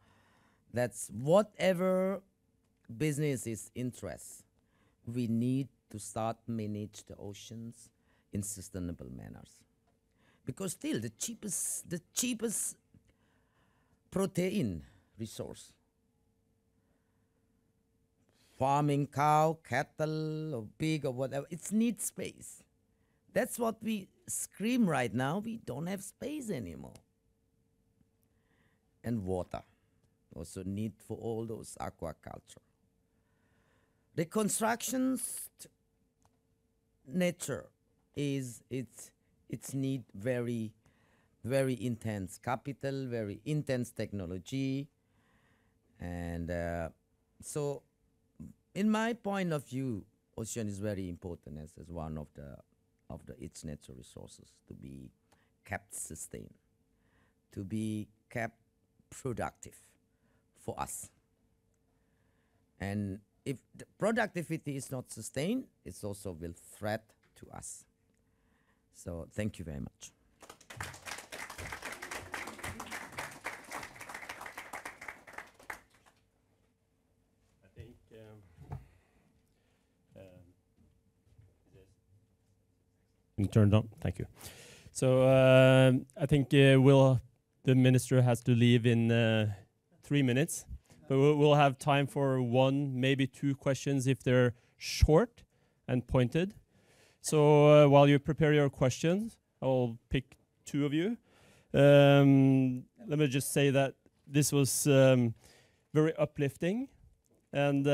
S3: That's whatever business is interest, we need to start manage the oceans in sustainable manners. Because still the cheapest protein resource, farming cow, cattle, or pig, or whatever, it needs space. That's what we scream right now. We don't have space anymore. And water, also need for all those aquaculture. Reconstruction's nature is it's need very intense capital, very intense technology, and so in my point of view, ocean is very important as one of its natural resources to be kept sustained, to be kept productive for us. And if the productivity is not sustained, it's also will threat to us. So thank you very much.
S1: I think turned on. Thank you. So I think the minister has to leave in 3 minutes, but we'll have time for 1, maybe 2 questions if they're short and pointed. So while you prepare your questions, I'll pick 2 of you. Let me just say that this was very uplifting and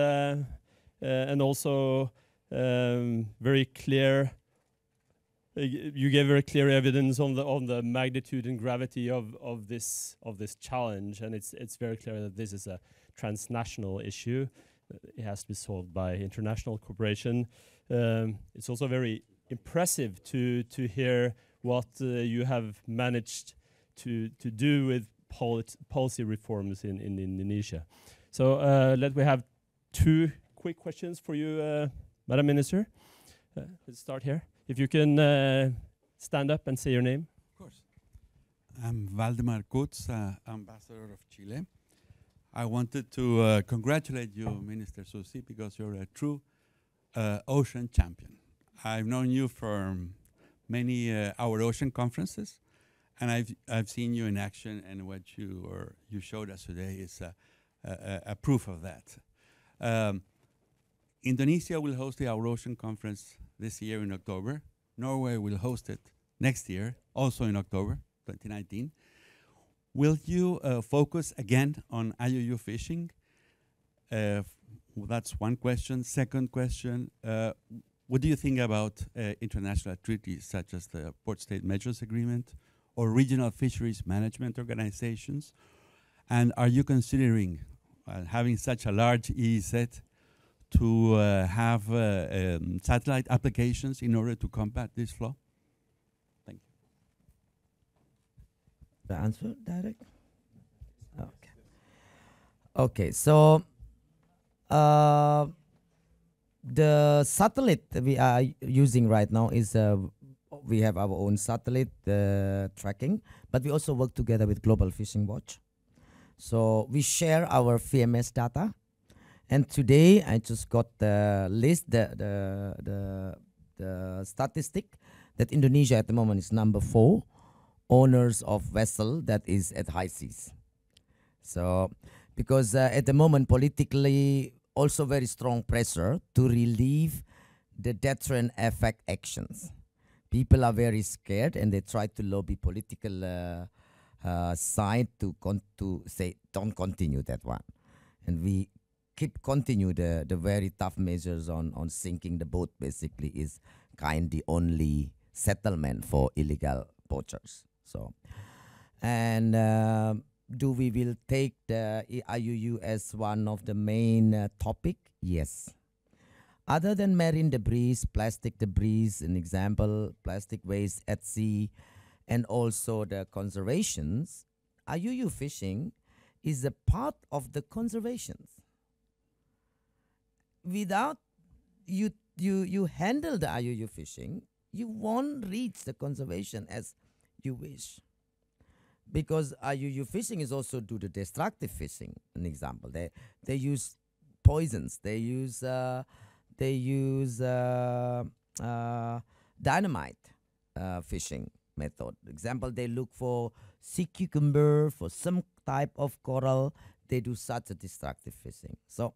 S1: also very clear. You gave very clear evidence on the magnitude and gravity of this challenge, and it's very clear that this is a transnational issue. It has to be solved by international cooperation. It's also very impressive to hear what you have managed to do with policy reforms in Indonesia. So let me have 2 quick questions for you, Madam Minister. Let's start here. If you can stand up and say your name.
S4: Of course. I'm Valdemar Kutz, Ambassador of Chile. I wanted to congratulate you, Minister Susi, because you're a true ocean champion. I've known you for many our ocean conferences, and I've seen you in action, and what you showed us today is a proof of that. Indonesia will host the Our Ocean Conference this year in October. Norway will host it next year, also in October 2019. Will you focus again on IUU fishing? Well, that's one question. Second question, what do you think about international treaties such as the Port State Measures Agreement or regional fisheries management organizations? And are you considering having such a large EEZ to have satellite applications in order to combat this flaw? Thank you.
S3: The answer direct? Okay. Okay, so the satellite we are using right now is we have our own satellite tracking, but we also work together with Global Fishing Watch. So we share our FMS data. And today I just got the list, the statistic that Indonesia at the moment is number 4 owners of vessel that is at high seas. So because at the moment politically also very strong pressure to relieve the deterrent effect actions. People are very scared and they try to lobby political side to say don't continue that one. And we continue the very tough measures on sinking the boat. Basically is kind the only settlement for illegal poachers. So, and do we will take the IUU as one of the main topic? Yes. Other than marine debris, plastic debris, an example, plastic waste at sea, and also the conservations, IUU fishing is a part of the conservations. Without you handle the IUU fishing, you won't reach the conservation as you wish. Because IUU fishing is also do the destructive fishing. An example, they use poisons, they use dynamite fishing method. Example, they look for sea cucumber, for some type of coral. They do such a destructive fishing. So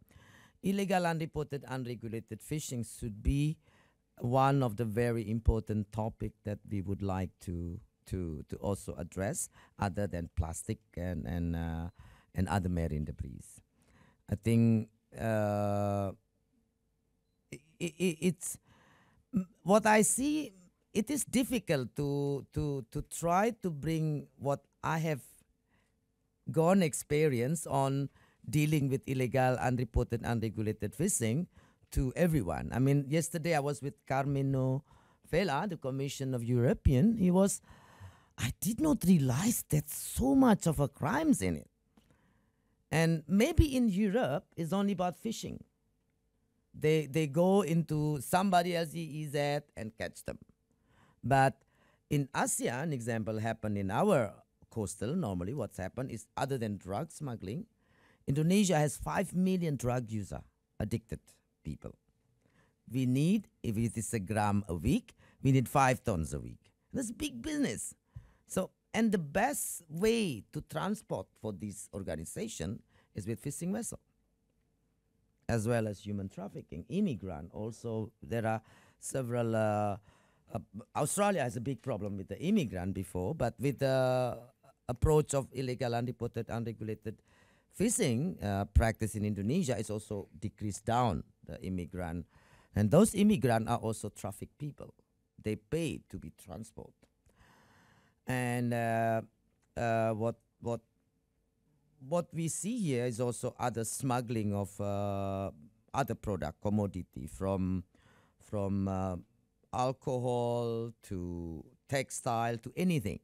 S3: illegal, unreported, unregulated fishing should be one of the very important topic that we would like to also address, other than plastic and other marine debris. I think it's what I see. It is difficult to try to bring what I have gone experience on dealing with illegal, unreported, unregulated fishing to everyone. I mean, yesterday I was with Carmino Vela, the Commission of European. I did not realize that so much of a crimes in it. And maybe in Europe, it's only about fishing. They go into somebody else's EEZ and catch them. But in ASEAN, an example happened in our coastal, normally what's happened is other than drug smuggling, Indonesia has 5 million drug user, addicted people. We need, if it is a gram a week, we need 5 tons a week. That's big business. So, and the best way to transport for this organization is with fishing vessel, as well as human trafficking, immigrant. Also, there are several, Australia has a big problem with the immigrant before, but with the approach of illegal, unreported, unregulated fishing practice in Indonesia, it's also decreased down the immigrant. And those immigrants are also trafficked people. They pay to be transported. And what we see here is also other smuggling of other product, commodity, from alcohol to textile to anything,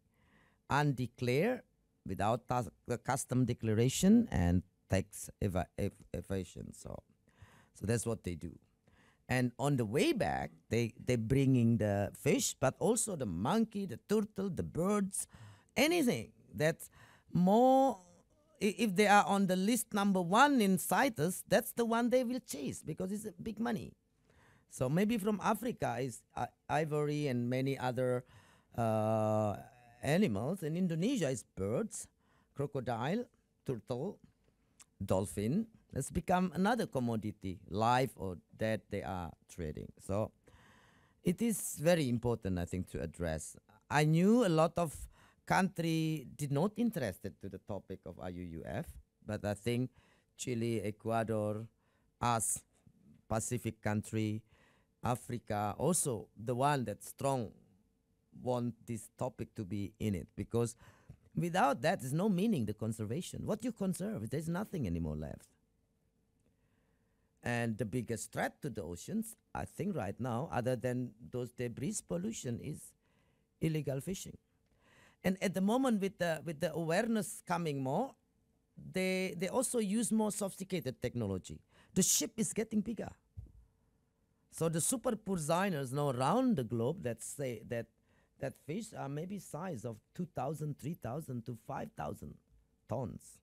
S3: undeclared, without the custom declaration and tax evasion. So that's what they do. And on the way back, they bringing the fish, but also the monkey, the turtle, the birds, anything that's more. If they are on the list number 1 in CITES, that's the one they will chase because it's big money. So maybe from Africa is ivory and many other animals. In Indonesia is birds, crocodile, turtle, dolphin. That's become another commodity, live or dead, they are trading. So it is very important, I think, to address. I knew a lot of country did not interested to the topic of IUUF, but I think Chile, Ecuador, us, Pacific country, Africa, also the one that's strong want this topic to be in it, because without that, there's no meaning the conservation. What you conserve, there's nothing anymore left. And the biggest threat to the oceans, I think right now, other than those debris pollution, is illegal fishing. And at the moment, with the awareness coming more, they also use more sophisticated technology. The ship is getting bigger. So the super porciners now around the globe that say that fish are maybe size of 2,000, 3,000 to 5,000 tons.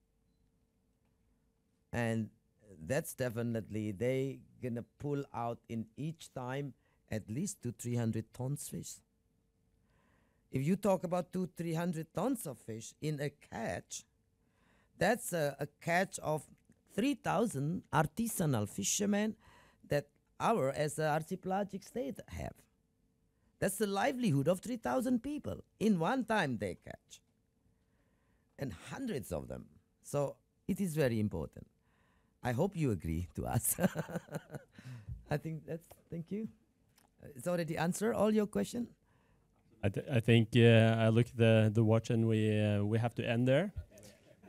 S3: And that's definitely, they gonna pull out in each time at least 200-300 tons fish. If you talk about 200-300 tons of fish in a catch, that's a catch of 3,000 artisanal fishermen that our, as an archipelagic state, have. That's the livelihood of 3,000 people in one time they catch. And hundreds of them. So it is very important. I hope you agree to us. I think that's, thank you. It's already answered all your question.
S1: I think I look at the watch and we have to end there.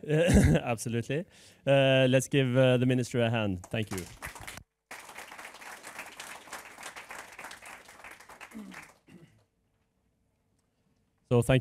S1: Absolutely. Let's give the minister a hand. Thank you. So thank you.